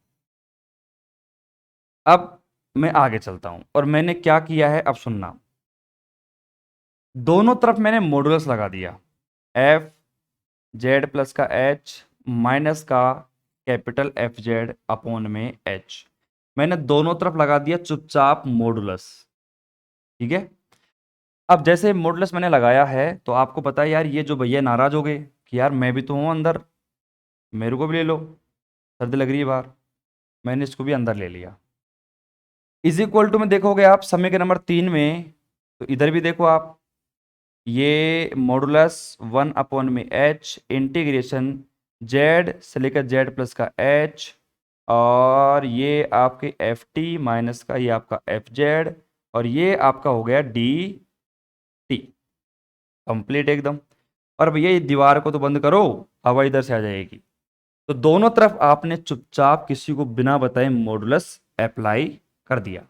अब मैं आगे चलता हूं, और मैंने क्या किया है अब सुनना। दोनों तरफ मैंने मॉडुलस लगा दिया, एफ जेड प्लस का एच माइनस का कैपिटल एफ जेड अपॉन में एच, मैंने दोनों तरफ लगा दिया चुपचाप मॉडुलस। ठीक है, अब जैसे मॉडुलस मैंने लगाया है तो आपको पता है यार, ये जो भैया नाराज हो गए कि यार मैं भी तो हूँ अंदर, मेरे को भी ले लो, सर्दी लग रही है बाहर, मैंने इसको भी अंदर ले लिया। इज इक्वल टू में देखोगे आप समीकरण नंबर 3 में, तो इधर भी देखो आप, ये मॉडुलस 1 में एच इंटीग्रेशन जेड से लेकर जेड प्लस का एच, और ये आपके एफ टी माइनस का ये आपका एफ जेड, और ये आपका हो गया डी टी, कंप्लीट एकदम। और भैया ये दीवार को तो बंद करो, हवा इधर से आ जाएगी। तो दोनों तरफ आपने चुपचाप किसी को बिना बताए मॉडुलस अप्लाई कर दिया,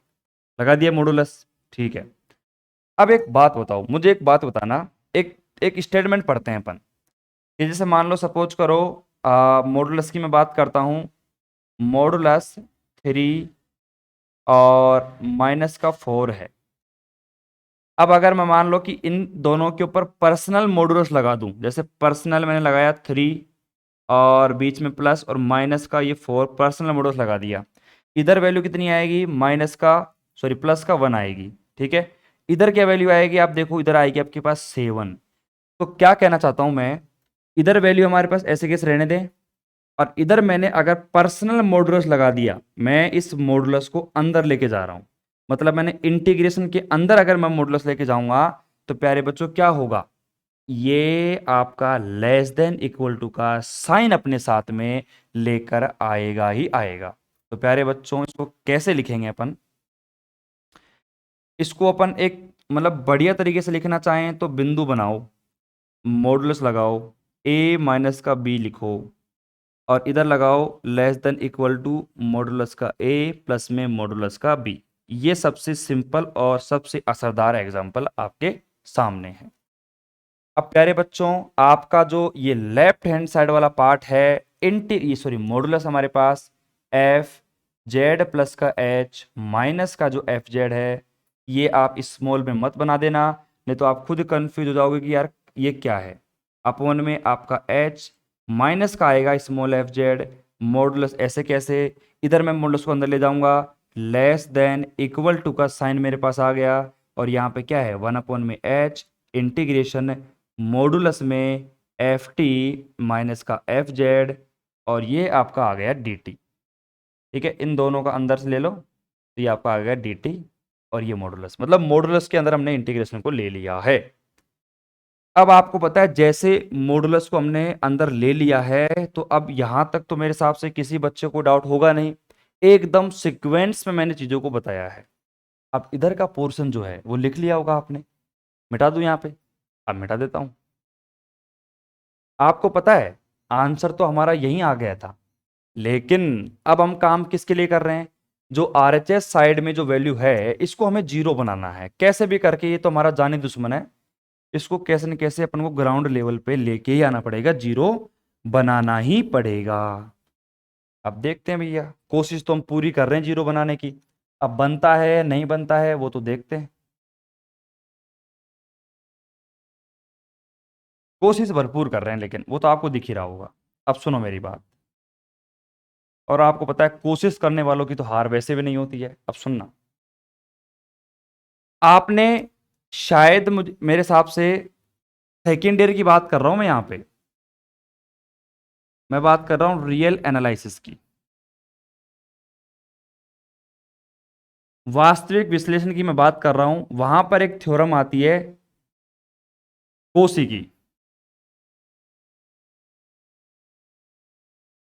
लगा दिया मॉडुलस, ठीक है। अब एक बात बताओ, मुझे एक बात बताना, एक एक स्टेटमेंट पढ़ते हैं अपन, कि जैसे मान लो सपोज करो मॉडुलस की मैं बात करता हूँ, मॉडुलस 3 और माइनस का 4 है। अब अगर मैं मान लो कि इन दोनों के ऊपर पर्सनल मॉडुलस लगा दूं, जैसे पर्सनल मैंने लगाया 3 और बीच में प्लस और माइनस का ये 4, पर्सनल मॉडुलस लगा दिया, इधर वैल्यू कितनी आएगी, माइनस का सॉरी प्लस का 1 आएगी, ठीक है। इधर क्या वैल्यू आएगी, आप देखो इधर आएगी आपके पास 7। तो क्या कहना चाहता हूं मैं, इधर वैल्यू हमारे पास ऐसे कैसे रहने दें, और इधर मैंने अगर पर्सनल मॉडुलस लगा दिया, मैं इस मॉडुलस को अंदर लेके जा रहा हूं, मतलब मैंने इंटीग्रेशन के अंदर अगर मैं मॉडुलस लेके जाऊंगा, तो प्यारे बच्चों क्या होगा, ये आपका लेस देन इक्वल टू का साइन अपने साथ में लेकर आएगा ही आएगा। तो प्यारे बच्चों इसको कैसे लिखेंगे अपन, इसको अपन एक मतलब बढ़िया तरीके से लिखना चाहें तो बिंदु बनाओ, मॉडुलस लगाओ, a माइनस का b लिखो, और इधर लगाओ less than equal to modulus का a प्लस में मॉडुलस का b। ये सबसे सिंपल और सबसे असरदार एग्जांपल आपके सामने है। अब प्यारे बच्चों आपका जो ये लेफ्ट हैंड साइड वाला पार्ट है, मॉडुलस हमारे पास एफ जेड प्लस का एच माइनस का जो एफ जेड है, ये आप स्मॉल में मत बना देना, नहीं तो आप खुद कंफ्यूज हो जाओगे कि यार ये क्या है। अपॉन में आपका एच माइनस का आएगा स्मॉल एफ जेड, मॉडुलस ऐसे कैसे, इधर मैं मॉडुलस को अंदर ले जाऊंगा, लेस देन इक्वल टू का साइन मेरे पास आ गया, और यहाँ पे क्या है 1 में एच इंटीग्रेशन मॉडुलस में एफ टी माइनस का एफ जेड, और ये आपका आ गया डी टी, ठीक है। इन दोनों का अंदर से ले लो, तो ये आपका आ गया डी टी, और ये मॉडुलस, मतलब मॉडुलस के अंदर हमने इंटीग्रेशन को ले लिया है। अब आपको पता है जैसे मॉडुलस को हमने अंदर ले लिया है, तो अब यहां तक तो मेरे हिसाब से किसी बच्चे को डाउट होगा नहीं, एकदम सीक्वेंस में मैंने चीजों को बताया है। अब इधर का पोर्शन जो है वो लिख लिया होगा आपने, मिटा दूं यहाँ पे, अब मिटा देता हूं। आपको पता है आंसर तो हमारा यहीं आ गया था, लेकिन अब हम काम किसके लिए कर रहे हैं, जो आरएचएस साइड में जो वैल्यू है इसको हमें जीरो बनाना है कैसे भी करके, ये तो हमारा जानी दुश्मन है, इसको कैसे न कैसे अपन को ग्राउंड लेवल पे लेके ही आना पड़ेगा, जीरो बनाना ही पड़ेगा। अब देखते हैं भैया, कोशिश तो हम पूरी कर रहे हैं जीरो बनाने की, अब बनता है नहीं बनता है वो तो देखते हैं। कोशिश भरपूर कर रहे हैं, लेकिन वो तो आपको दिख ही रहा होगा। अब सुनो मेरी बात, और आपको पता है कोशिश करने वालों की तो हार वैसे भी नहीं होती है। अब सुनना, आपने शायद मुझे मेरे हिसाब से सेकेंड ईयर की बात कर रहा हूं मैं, यहां पे मैं बात कर रहा हूं रियल एनालिसिस की, वास्तविक विश्लेषण की मैं बात कर रहा हूं। वहां पर एक थ्योरम आती है कोसी की,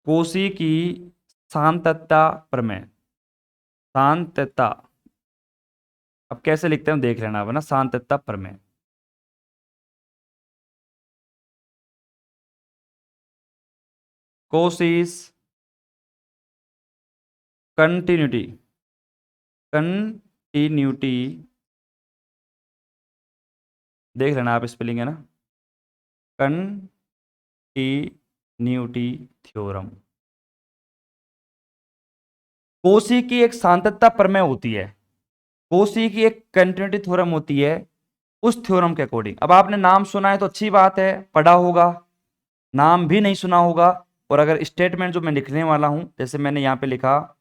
कोसी की सांतत्ता प्रमेय, सांतत्ता, अब कैसे लिखते हैं देख लेना अब ना, सांतत्ता प्रमेय। कोसिस कंटिन्यूटी, कंटिन्यूटी देख लेना आप, स्पेलिंग है ना, कंटिन्यूटी थ्योरम। कोसी की एक सांतत्ता प्रमेय होती है, कोसी की एक कंटिन्यूटी थ्योरम होती है, उस थ्योरम के अकॉर्डिंग। अब आपने नाम सुना है तो अच्छी बात है, पढ़ा होगा, नाम भी नहीं सुना होगा, और अगर स्टेटमेंट जो मैं लिखने वाला हूं, जैसे मैंने यहां पे लिखा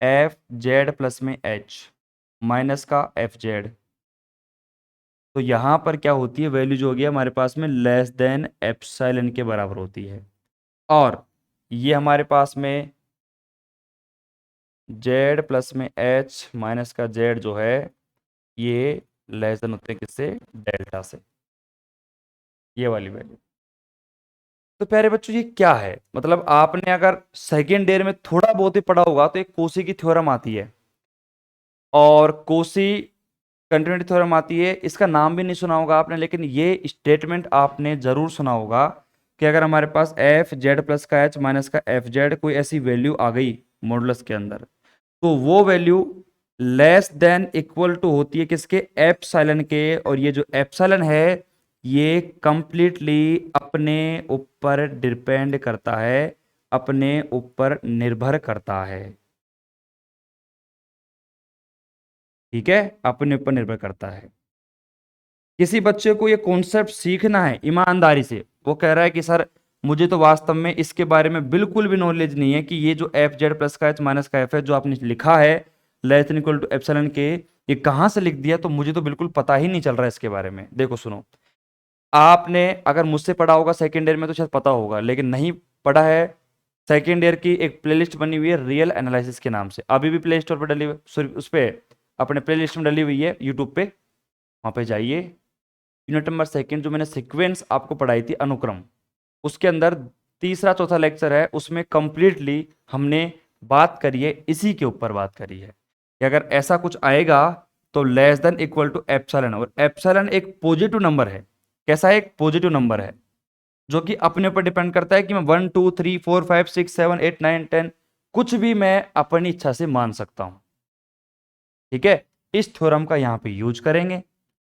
एफ जेड प्लस में एच माइनस का एफ जेड, तो यहाँ पर क्या होती है, वैल्यू जो होगी हमारे पास में लेस देन एप्सिलॉन के बराबर होती है। और ये हमारे पास में जेड प्लस में एच माइनस का जेड जो है ये लेस देन होते हैं किससे, डेल्टा से, ये वाली वैल्यू। तो प्यारे बच्चों ये क्या है, मतलब आपने अगर सेकेंड ईयर में थोड़ा बहुत ही पढ़ा होगा तो एक कोसी की थ्योरम आती है और कोसी कंटिन्यूटी थ्योरम आती है। इसका नाम भी नहीं सुना होगा आपने, लेकिन ये स्टेटमेंट आपने जरूर सुना होगा कि अगर हमारे पास एफ जेड प्लस का एच माइनस का एफ जेड कोई ऐसी वैल्यू आ गई मॉडुलस के अंदर, तो वो value less than equal to होती है किसके, एप्सिलॉन के। और ये जो एप्सिलॉन है ये कंप्लीटली अपने ऊपर डिपेंड करता है, अपने ऊपर निर्भर करता है। ठीक है, अपने ऊपर निर्भर करता है। किसी बच्चे को ये कॉन्सेप्ट सीखना है ईमानदारी से, वो कह रहा है कि सर मुझे तो वास्तव में इसके बारे में बिल्कुल भी नॉलेज नहीं है कि ये जो एफ जेड प्लस का एच माइनस का एफ है जो आपने लिखा है less than equal to epsilon के, ये कहाँ से लिख दिया, तो मुझे तो बिल्कुल पता ही नहीं चल रहा है इसके बारे में। देखो सुनो, आपने अगर मुझसे पढ़ा होगा सेकेंड ईयर में तो शायद पता होगा, लेकिन नहीं पढ़ा है, सेकेंड ईयर की एक प्लेलिस्ट बनी हुई है रियल एनालिसिस के नाम से, अभी भी प्ले स्टोर पर डली हुई, उस पर अपने प्ले लिस्ट में डली हुई है यूट्यूब पे, वहाँ पे जाइए। यूनिट नंबर सेकंड जो मैंने सीक्वेंस आपको पढ़ाई थी अनुक्रम, उसके अंदर तीसरा चौथा लेक्चर है, उसमें कंप्लीटली हमने बात करी है, इसी के ऊपर बात करी है कि अगर ऐसा कुछ आएगा तो less than equal to epsilon, और एप्सिलॉन एक पॉजिटिव नंबर है। कैसा है, एक पॉजिटिव नंबर है जो कि अपने ऊपर डिपेंड करता है कि मैं 1 2 3 4 5 6 7 8 9 10 कुछ भी मैं अपनी इच्छा से मान सकता हूं। ठीक है, इस थ्योरम का यहां पे यूज करेंगे,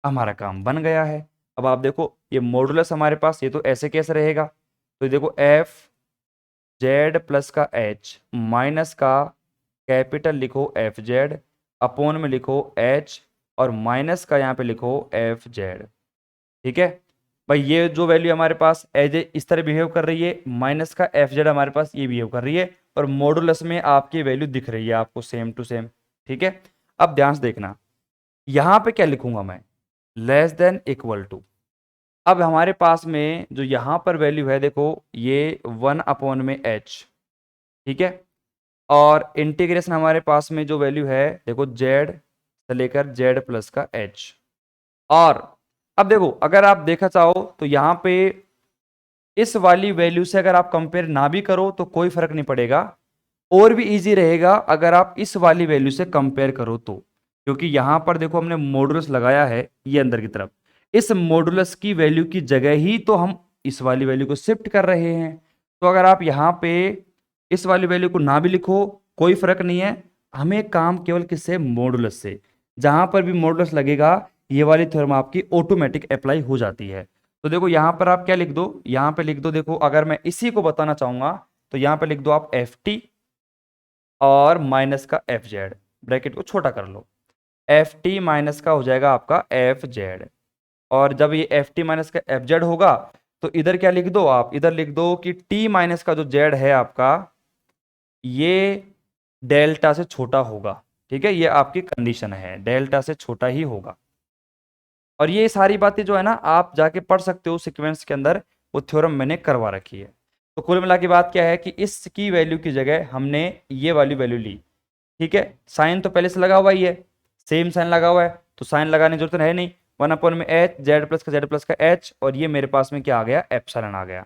हमारा काम बन गया है। अब आप देखो ये मॉडुलस हमारे पास ये तो ऐसे कैसे रहेगा, तो देखो एफ जेड प्लस का एच माइनस का कैपिटल लिखो एफ जेड, अपोन में लिखो एच, और माइनस का यहाँ पे लिखो एफ जेड। ठीक है भाई, ये जो वैल्यू हमारे पास एज ए इस तरह बिहेव कर रही है, माइनस का एफ जेड हमारे पास ये बिहेव कर रही है, और मॉडुलस में आपकी वैल्यू दिख रही है आपको सेम टू सेम। ठीक है, अब ध्यान से देखना, यहां पे क्या लिखूंगा मैं, लेस देन इक्वल टू। अब हमारे पास में जो यहां पर वैल्यू है देखो ये 1 अपॉन में एच, ठीक है, और इंटीग्रेशन हमारे पास में जो वैल्यू है देखो जेड से लेकर जेड प्लस का एच। और अब देखो अगर आप देखा चाहो तो यहां पे इस वाली वैल्यू से अगर आप कंपेयर ना भी करो तो कोई फर्क नहीं पड़ेगा, और भी इजी रहेगा अगर आप इस वाली वैल्यू से कंपेयर करो तो, क्योंकि यहां पर देखो हमने मॉडुलस लगाया है ये अंदर की तरफ, इस मॉडुलस की वैल्यू की जगह ही तो हम इस वाली वैल्यू को शिफ्ट कर रहे हैं। तो अगर आप यहां पे इस वाली वैल्यू को ना भी लिखो कोई फर्क नहीं है, हमें काम केवल किससे, मॉडुलस से, जहां पर भी मॉडुलस लगेगा ये वाली थ्योरम आपकी ऑटोमेटिक अप्लाई हो जाती है। तो देखो यहां पर आप क्या लिख दो, यहां पे लिख दो, देखो अगर मैं इसी को बताना चाहूंगा तो यहां पे लिख दो आप एफ टी और माइनस का एफ जेड, ब्रैकेट को छोटा कर लो, एफ टी माइनस का हो जाएगा आपका एफ जेड। और जब ये एफ टी माइनस का एफ जेड होगा तो इधर क्या लिख दो आप, इधर लिख दो कि टी माइनस का जो जेड है आपका ये डेल्टा से छोटा होगा। ठीक है, ये आपकी कंडीशन है, डेल्टा से छोटा ही होगा। और ये सारी बातें जो है ना आप जाके पढ़ सकते हो सीक्वेंस के अंदर, वो थ्योरम मैंने करवा रखी है। तो कुल मिला की बात क्या है कि इसकी वैल्यू की जगह हमने ये वाली वैल्यू ली। ठीक है, साइन तो पहले से लगा हुआ ही है, सेम साइन लगा हुआ है, तो साइन लगाने की जरूरत है नहीं, 1 अपॉन में एच जेड प्लस का एच, और ये मेरे पास में क्या आ गया, एप्सिलॉन आ गया।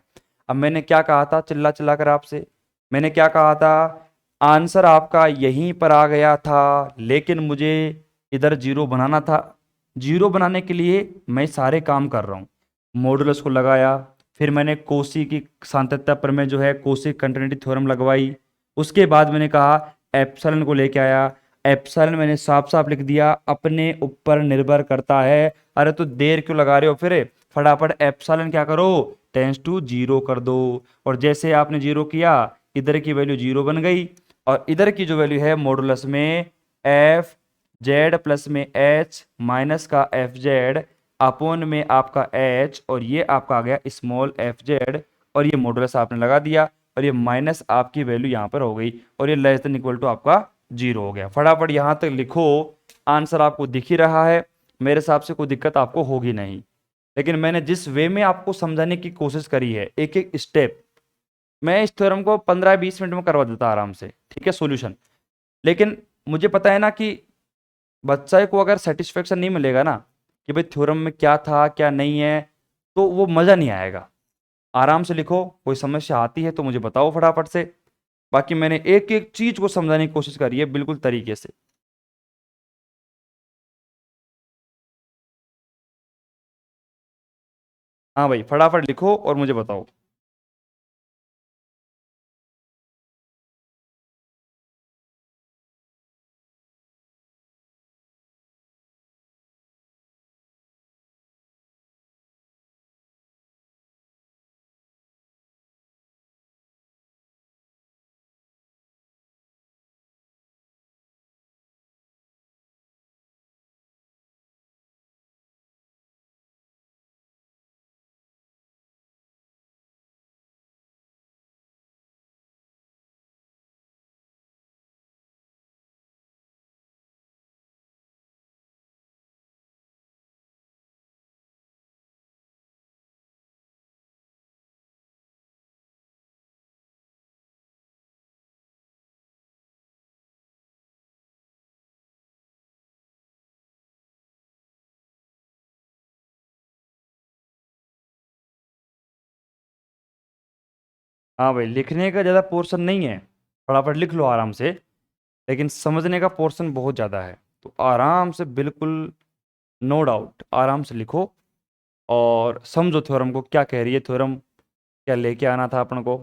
अब मैंने क्या कहा था चिल्ला चिल्ला कर आपसे, मैंने क्या कहा था, आंसर आपका यहीं पर आ गया था, लेकिन मुझे इधर जीरो बनाना था। जीरो बनाने के लिए मैं सारे काम कर रहा हूँ, मॉडुलस को लगाया, फिर मैंने कोसी की सातत्य प्रमेय जो है कोसी कंटिन्यूटी थ्योरम लगवाई, उसके बाद मैंने कहा एप्सिलॉन को लेके आया, एप्सिलॉन मैंने साफ साफ लिख दिया अपने ऊपर निर्भर करता है। अरे तो देर क्यों लगा रहे हो, फिर फटाफट एप्सिलॉन क्या करो, टेंस टू जीरो कर दो, और जैसे आपने जीरो किया इधर की वैल्यू जीरो बन गई, और इधर की जो वैल्यू है मॉडुलस में एफ जेड प्लस में एच माइनस का एफ जेड अपोन में आपका एच, और ये आपका आ गया स्मॉल एफ जेड, और ये मॉडुलस आपने लगा दिया, और ये माइनस आपकी वैल्यू यहाँ पर हो गई, और ये लेस देन इक्वल टू आपका जीरो हो गया। फटाफट यहाँ तक लिखो, आंसर आपको दिख ही रहा है। मेरे हिसाब से कोई दिक्कत आपको होगी नहीं। लेकिन मैंने जिस वे में आपको समझाने की कोशिश करी है, एक एक स्टेप, मैं इस थ्योरम को 15-20 मिनट में करवा देता आराम से, ठीक है, सॉल्यूशन। लेकिन मुझे पता है ना कि बच्चे को अगर सेटिस्फेक्शन नहीं मिलेगा ना कि भाई थ्योरम में क्या था क्या नहीं है, तो वो मज़ा नहीं आएगा। आराम से लिखो, कोई समस्या आती है तो मुझे बताओ फटाफट से। बाकी मैंने एक एक चीज को समझाने की कोशिश करी है बिल्कुल तरीके से। हाँ भाई, फटाफट लिखो और मुझे बताओ। हाँ भाई, लिखने का ज़्यादा पोर्शन नहीं है, फटाफट लिख लो आराम से। लेकिन समझने का पोर्शन बहुत ज़्यादा है, तो आराम से बिल्कुल, नो डाउट, आराम से लिखो और समझो थ्योरम को क्या कह रही है थ्योरम, क्या लेके आना था अपन को।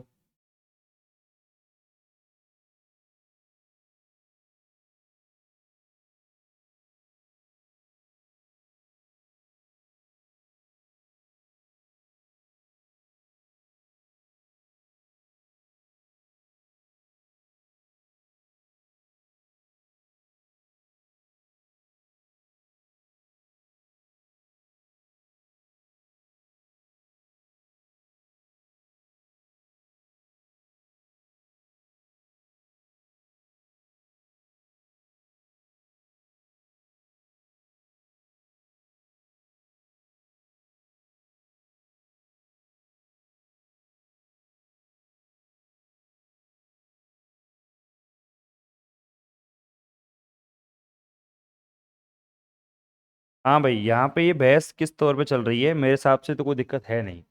हाँ भाई, यहाँ पे ये बहस किस तौर पे चल रही है, मेरे हिसाब से तो कोई दिक्कत है नहीं।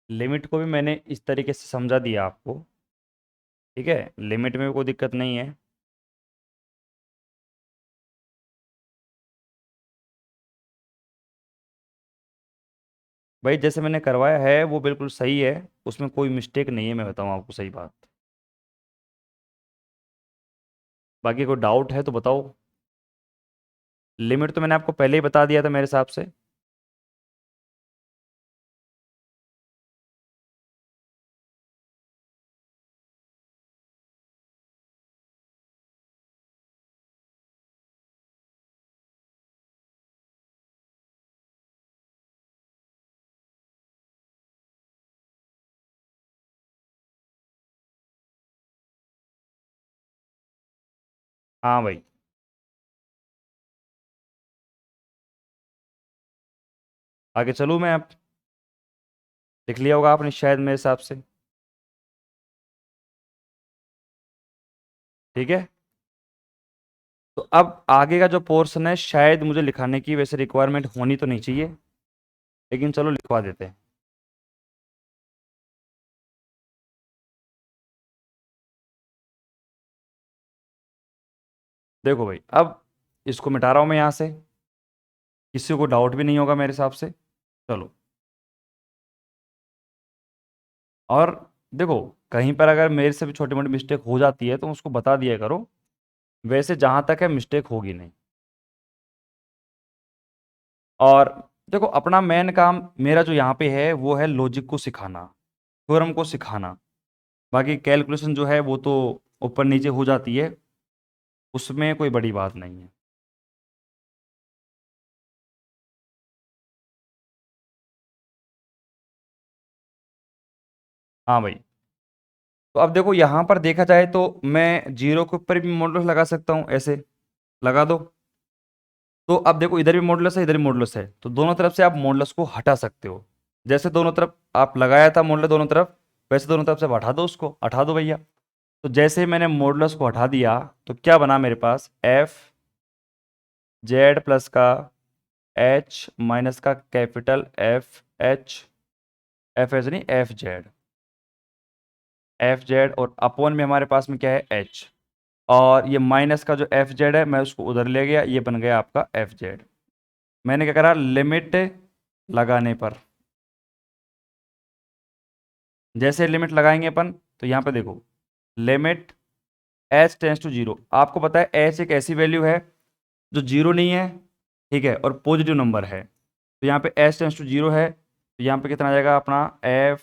लिमिट को भी मैंने इस तरीके से समझा दिया आपको, ठीक है, लिमिट में भी कोई दिक्कत नहीं है। भाई जैसे मैंने करवाया है वो बिल्कुल सही है, उसमें कोई मिस्टेक नहीं है, मैं बताऊँ आपको सही बात। बाकी कोई डाउट है तो बताओ। लिमिट तो मैंने आपको पहले ही बता दिया था मेरे हिसाब से। हाँ भाई, आगे चलूँ मैं अब। लिख लिया होगा आपने शायद मेरे हिसाब से, ठीक है। तो अब आगे का जो पोर्शन है शायद मुझे लिखाने की वैसे रिक्वायरमेंट होनी तो नहीं चाहिए, लेकिन चलो लिखवा देते हैं। देखो भाई, अब इसको मिटा रहा हूँ मैं यहाँ से, किसी को डाउट भी नहीं होगा मेरे हिसाब से। चलो, और देखो, कहीं पर अगर मेरे से भी छोटी मोटी मिस्टेक हो जाती है तो उसको बता दिया करो। वैसे जहाँ तक है मिस्टेक होगी नहीं। और देखो, अपना मेन काम मेरा जो यहाँ पे है वो है लॉजिक को सिखाना, थ्योरम को सिखाना। बाकी कैलकुलेशन जो है वो तो ऊपर नीचे हो जाती है, उसमें कोई बड़ी बात नहीं है। हाँ भाई, तो अब देखो यहाँ पर देखा जाए तो मैं जीरो के ऊपर भी मॉडल लगा सकता हूँ, ऐसे लगा दो। तो अब देखो इधर भी मॉडुलस है, इधर भी मॉडुलस है, तो दोनों तरफ से आप मॉडुलस को हटा सकते हो। जैसे दोनों तरफ आप लगाया था मॉडुलस दोनों तरफ, वैसे दोनों तरफ से आप हटा दो, उसको हटा दो भैया। तो जैसे ही मैंने मॉडुलस को हटा दिया तो क्या बना मेरे पास, एफ जेड प्लस का एच माइनस का capital F H, F H नहीं एफ जेड, एफ जेड, और अपॉन में हमारे पास में क्या है एच, और ये माइनस का जो एफ जेड है मैं उसको उधर ले गया, ये बन गया आपका एफ जेड। मैंने क्या करा, लिमिट लगाने पर, जैसे लिमिट लगाएंगे अपन तो यहाँ पे देखो limit H tends to zero, आपको पता है एच एक ऐसी वैल्यू है जो जीरो नहीं है, ठीक है, और पॉजिटिव नंबर है। तो यहाँ पे एच टेंस टू जीरो है, तो यहाँ पे कितना आ जाएगा अपना एफ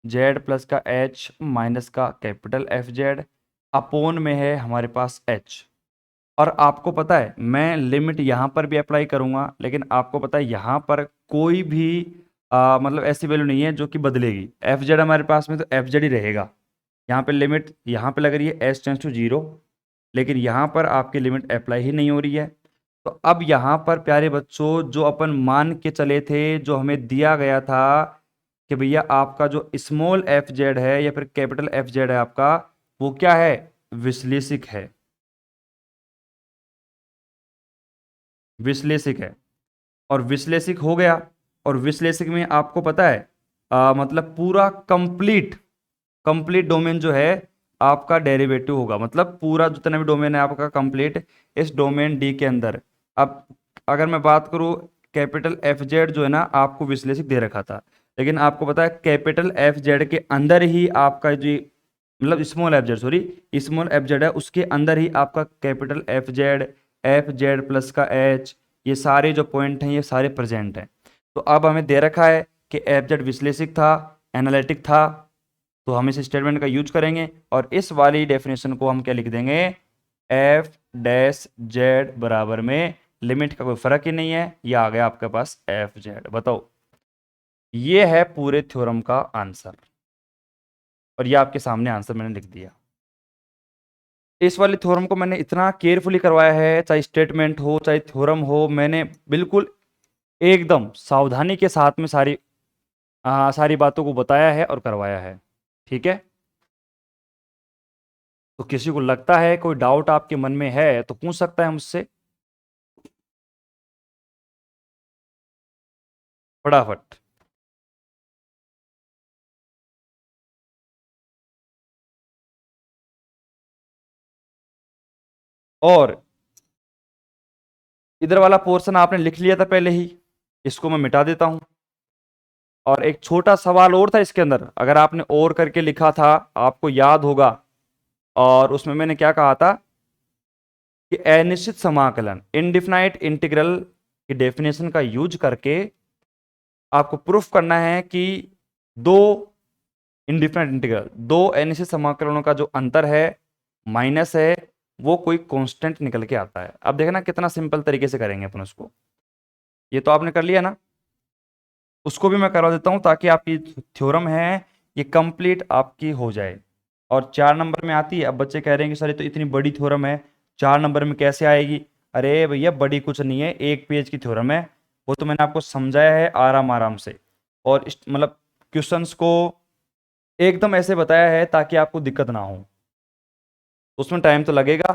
जेड प्लस का एच माइनस का कैपिटल एफ जेड, अपोन में है हमारे पास एच। और आपको पता है मैं लिमिट यहाँ पर भी अप्लाई करूँगा, लेकिन आपको पता है यहाँ पर कोई भी मतलब ऐसी वैल्यू नहीं है जो कि बदलेगी, एफ जेड हमारे पास में तो एफ जेड ही रहेगा। यहाँ पे लिमिट यहाँ पे लग रही है एच टेंस टू जीरो, लेकिन यहाँ पर आपकी लिमिट अप्लाई ही नहीं हो रही है। तो अब यहाँ पर प्यारे बच्चों जो अपन मान के चले थे, जो हमें दिया गया था कि भैया आपका जो स्मॉल एफ जेड है या फिर कैपिटल एफ जेड है आपका, वो क्या है, विश्लेषिक है, विश्लेषिक है। और विश्लेषिक हो गया, और विश्लेषिक में आपको पता है मतलब पूरा कंप्लीट कंप्लीट डोमेन जो है आपका डेरिवेटिव होगा, मतलब पूरा जितना भी डोमेन है आपका कंप्लीट इस डोमेन डी के अंदर। अब अगर मैं बात करूँ, कैपिटल एफ जेड जो है ना आपको विश्लेषिक दे रखा था, लेकिन आपको पता है कैपिटल एफ जेड के अंदर ही आपका जो मतलब small F Z, sorry small F Z है, उसके अंदर ही आपका कैपिटल एफ जेड प्लस का एच, ये सारे जो पॉइंट हैं ये सारे प्रेजेंट हैं। तो अब हमें दे रखा है कि एफ जेड विश्लेषिक था, एनालिटिक था, तो हम इस स्टेटमेंट का यूज करेंगे और इस वाली डेफिनेशन को हम क्या लिख देंगे, एफ डैश जेड बराबर में लिमिट का कोई फर्क ही नहीं है, ये आ गया आपके पास एफ जेड। बताओ, ये है पूरे थ्योरम का आंसर, और ये आपके सामने आंसर मैंने लिख दिया। इस वाले थ्योरम को मैंने इतना केयरफुली करवाया है, चाहे स्टेटमेंट हो चाहे थ्योरम हो, मैंने बिल्कुल एकदम सावधानी के साथ में सारी बातों को बताया है और करवाया है, ठीक है। तो किसी को लगता है कोई डाउट आपके मन में है तो पूछ सकता है मुझसे फटाफट। और इधर वाला पोर्शन आपने लिख लिया था पहले ही, इसको मैं मिटा देता हूं। और एक छोटा सवाल और था इसके अंदर, अगर आपने और करके लिखा था आपको याद होगा, और उसमें मैंने क्या कहा था कि अनिश्चित समाकलन इनडिफिनाइट इंटीग्रल की डेफिनेशन का यूज करके आपको प्रूफ करना है कि दो इनडिफिनाइट इंटीग्रल, दो अनिश्चित समाकलनों का जो अंतर है माइनस है, वो कोई कांस्टेंट निकल के आता है। अब देखना कितना सिंपल तरीके से करेंगे अपन उसको। ये तो आपने कर लिया ना, उसको भी मैं करवा देता हूं ताकि आपकी थ्योरम है ये कंप्लीट आपकी हो जाए। और 4 नंबर में आती है। अब बच्चे कह रहे हैं कि सर ये तो इतनी बड़ी थ्योरम है, 4 नंबर में कैसे आएगी। अरे भैया बड़ी कुछ नहीं है, 1 पेज की थ्योरम है, वो तो मैंने आपको समझाया है आराम आराम से, और मतलब क्वेश्चंस को एकदम ऐसे बताया है ताकि आपको दिक्कत ना हो। उसमें टाइम तो लगेगा,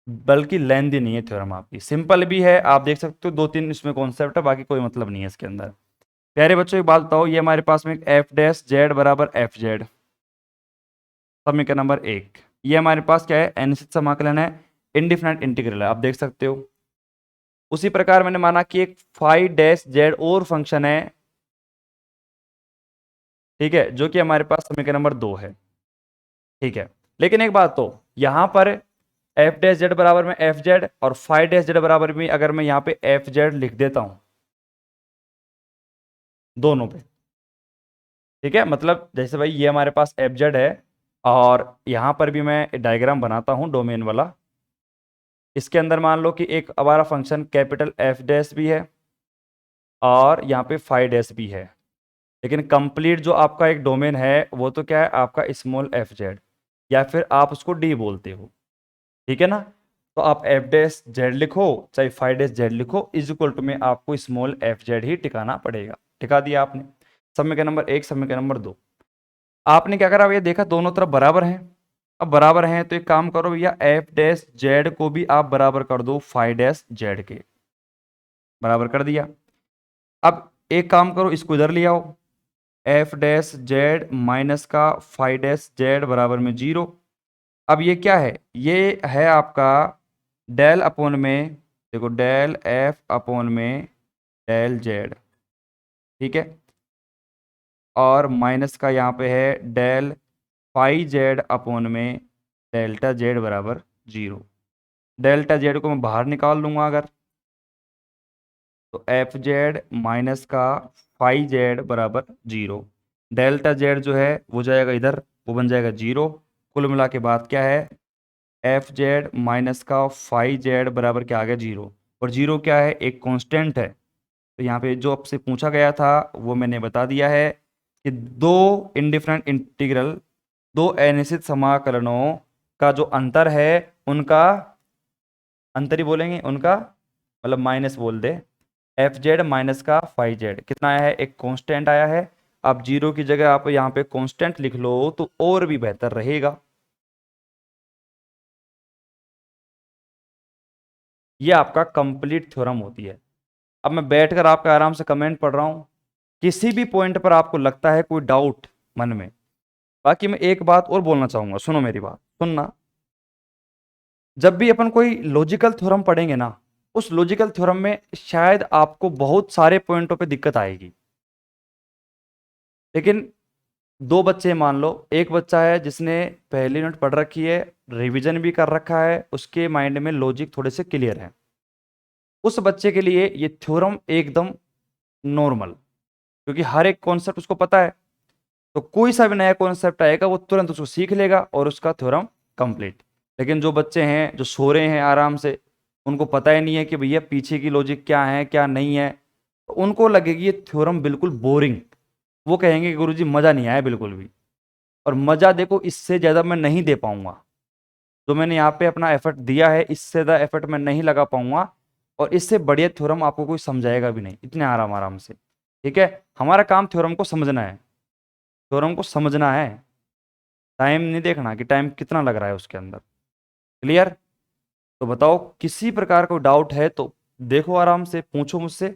बल्कि लेंदी नहीं है थ्योरम आपकी, सिंपल भी है, आप देख सकते हो 2-3 इसमें कॉन्सेप्ट है, बाकी कोई मतलब नहीं है इसके अंदर। प्यारे बच्चों एक बात बताओ, ये हमारे पास में एफ डैश जेड बराबर एफ जेड, समीकरण नंबर 1, ये हमारे पास क्या है, अनिश्चित समाकलन है, इनडिफिनाइट इंटीग्रल है, आप देख सकते हो। उसी प्रकार मैंने माना कि एक फाइव डैश जेड और फंक्शन है, ठीक है, जो कि हमारे पास समीकरण नंबर 2 है, ठीक है। लेकिन एक बात तो यहां पर एफ डैश जेड बराबर में एफ जेड और फाइव डैश जेड बराबर में अगर मैं यहाँ पे एफ जेड लिख देता हूं दोनों पे, ठीक है, मतलब जैसे भाई ये हमारे पास एफ जेड है, और यहां पर भी मैं डायग्राम बनाता हूं डोमेन वाला। इसके अंदर मान लो कि एक हमारा फंक्शन कैपिटल एफ डैश भी है और यहाँ पे फाइव डैश भी है, लेकिन कंप्लीट जो आपका एक डोमेन है वो तो क्या है आपका स्मॉल एफ जेड, या फिर आप उसको डी बोलते हो, ठीक है ना। तो आप एफ डैश जेड लिखो चाहे फाइव डैश जेड लिखो, इज इक्वल टू में आपको स्मॉल एफ जेड ही टिकाना पड़ेगा। टिका दिया आपने। समीकरण नंबर 1, समीकरण नंबर 2। आपने क्या करा, अब ये देखा दोनों तरफ बराबर हैं। अब बराबर हैं तो एक काम करो भैया, एफ डैश जेड को भी आप बराबर कर दो फाइव डैश जेड के। बराबर कर दिया। अब एक काम करो, इसको इधर ले आओ, एफ डैश जेड माइनस का फाइव डैश जेड बराबर में 0। अब ये क्या है, ये है आपका डेल अपॉन में, देखो डेल एफ अपॉन में डेल जेड, ठीक है। और माइनस का यहाँ पे है डेल फाइव जेड अपॉन में डेल्टा जेड बराबर 0। डेल्टा जेड को मैं बाहर निकाल लूंगा अगर, तो एफ जेड माइनस का फाइव जेड बराबर 0। डेल्टा जेड जो है वो जाएगा इधर, वो बन जाएगा 0। कुल मिला के बाद क्या है, एफ जेड माइनस का फाइव जेड बराबर क्या आ गया 0। और 0 क्या है, एक कांस्टेंट है। तो यहाँ पे जो आपसे पूछा गया था वो मैंने बता दिया है कि दो इंडिफरेंट इंटीग्रल, दो अनिश्चित समाकलनों का जो अंतर है उनका अंतर ही बोलेंगे, उनका मतलब माइनस बोल दे। एफ जेड माइनस का फाइव जेड कितना आया है, एक कांस्टेंट आया है। आप 0 की जगह आप यहाँ पे कांस्टेंट लिख लो तो और भी बेहतर रहेगा। ये आपका कंप्लीट थ्योरम होती है। अब मैं बैठकर आपका आराम से कमेंट पढ़ रहा हूं, किसी भी पॉइंट पर आपको लगता है कोई डाउट मन में। बाकी मैं एक बात और बोलना चाहूंगा, सुनो मेरी बात सुनना। जब भी अपन कोई लॉजिकल थ्योरम पढ़ेंगे ना, उस लॉजिकल थ्योरम में शायद आपको बहुत सारे पॉइंटों पे दिक्कत आएगी। लेकिन दो बच्चे मान लो, एक बच्चा है जिसने पहली यूनिट पढ़ रखी है, रिवीजन भी कर रखा है, उसके माइंड में लॉजिक थोड़े से क्लियर है, उस बच्चे के लिए ये थ्योरम एकदम नॉर्मल, क्योंकि हर एक कॉन्सेप्ट उसको पता है। तो कोई सा भी नया कॉन्सेप्ट आएगा वो तुरंत उसको सीख लेगा और उसका थ्योरम कंप्लीट। लेकिन जो बच्चे हैं जो सो रहे हैं आराम से, उनको पता ही नहीं है कि भैया पीछे की लॉजिक क्या है क्या नहीं है, तो उनको लगेगी ये थ्योरम बिल्कुल बोरिंग। वो कहेंगे कि गुरुजी मज़ा नहीं आया बिल्कुल भी। और मज़ा देखो इससे ज़्यादा मैं नहीं दे पाऊंगा, जो मैंने यहाँ पे अपना एफर्ट दिया है इससे ज़्यादा एफर्ट मैं नहीं लगा पाऊंगा। और इससे बढ़िया थ्योरम आपको कोई समझाएगा भी नहीं इतने आराम आराम से। ठीक है, हमारा काम थ्योरम को समझना है, थ्योरम को समझना है, टाइम नहीं देखना कि टाइम कितना लग रहा है उसके अंदर। क्लियर? तो बताओ किसी प्रकार को डाउट है तो देखो आराम से पूछो मुझसे।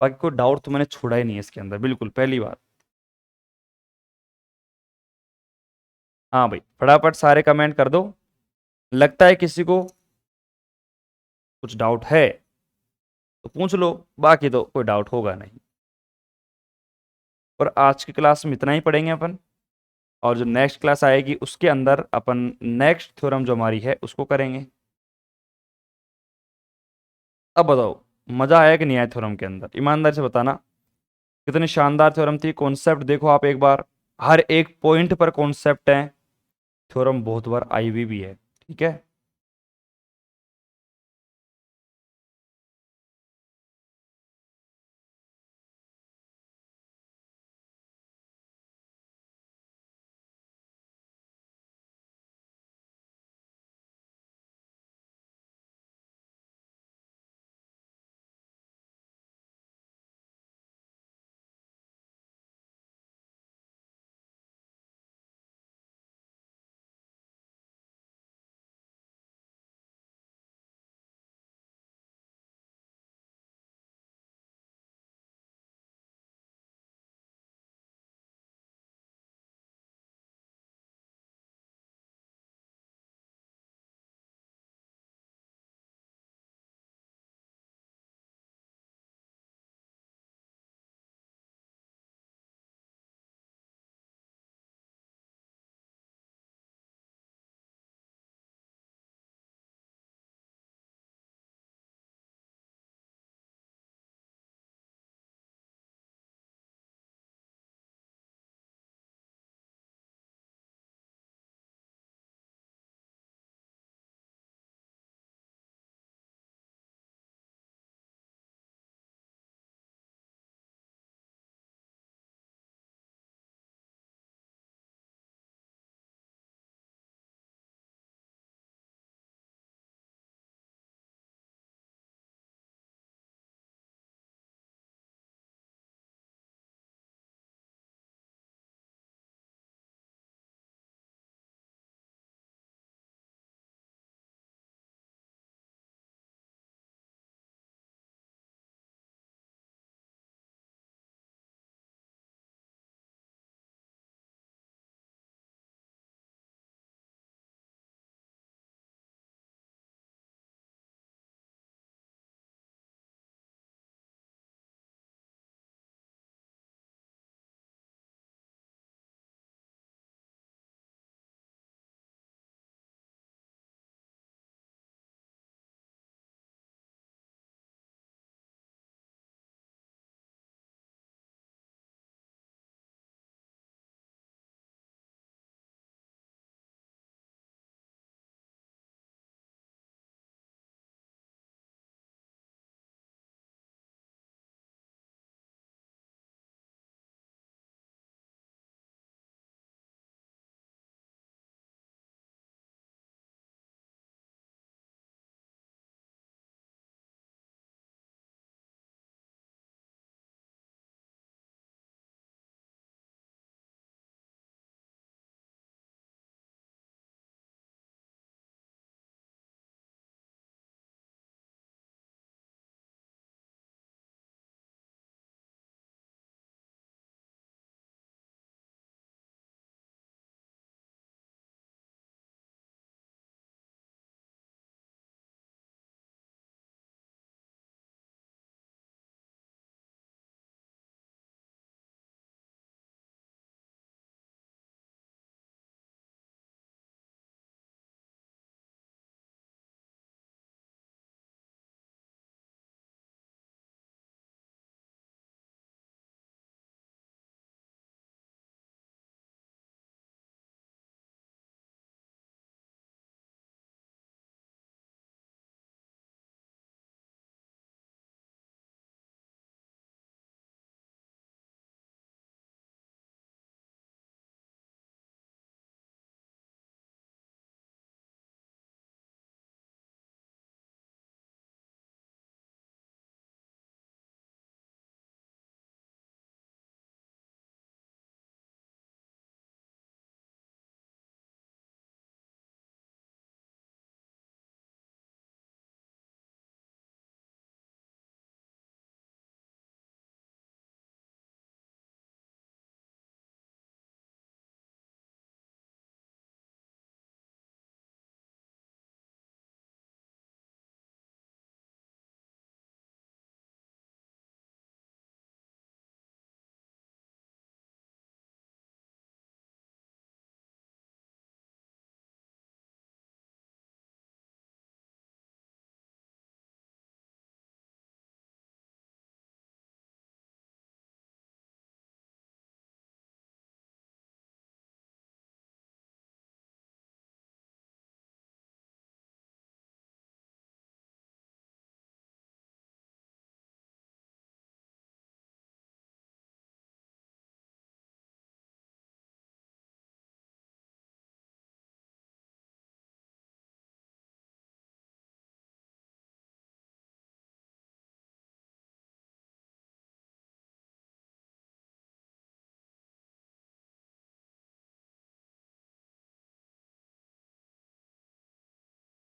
बाकी कोई डाउट तो मैंने छोड़ा ही नहीं है इसके अंदर, बिल्कुल पहली बात। हाँ भाई फटाफट सारे कमेंट कर दो, लगता है किसी को कुछ डाउट है तो पूछ लो, बाकी तो कोई डाउट होगा नहीं। और आज की क्लास में इतना ही पढ़ेंगे अपन, और जो नेक्स्ट क्लास आएगी उसके अंदर अपन नेक्स्ट थ्योरम जो हमारी है उसको करेंगे। अब बताओ मजा आया कि नहीं आया थ्योरम के अंदर, ईमानदारी से बताना। कितनी शानदार थ्योरम थी, कॉन्सेप्ट देखो आप एक बार, हर एक पॉइंट पर कॉन्सेप्ट है, थ्योरम बहुत बार आई हुई भी है। ठीक है।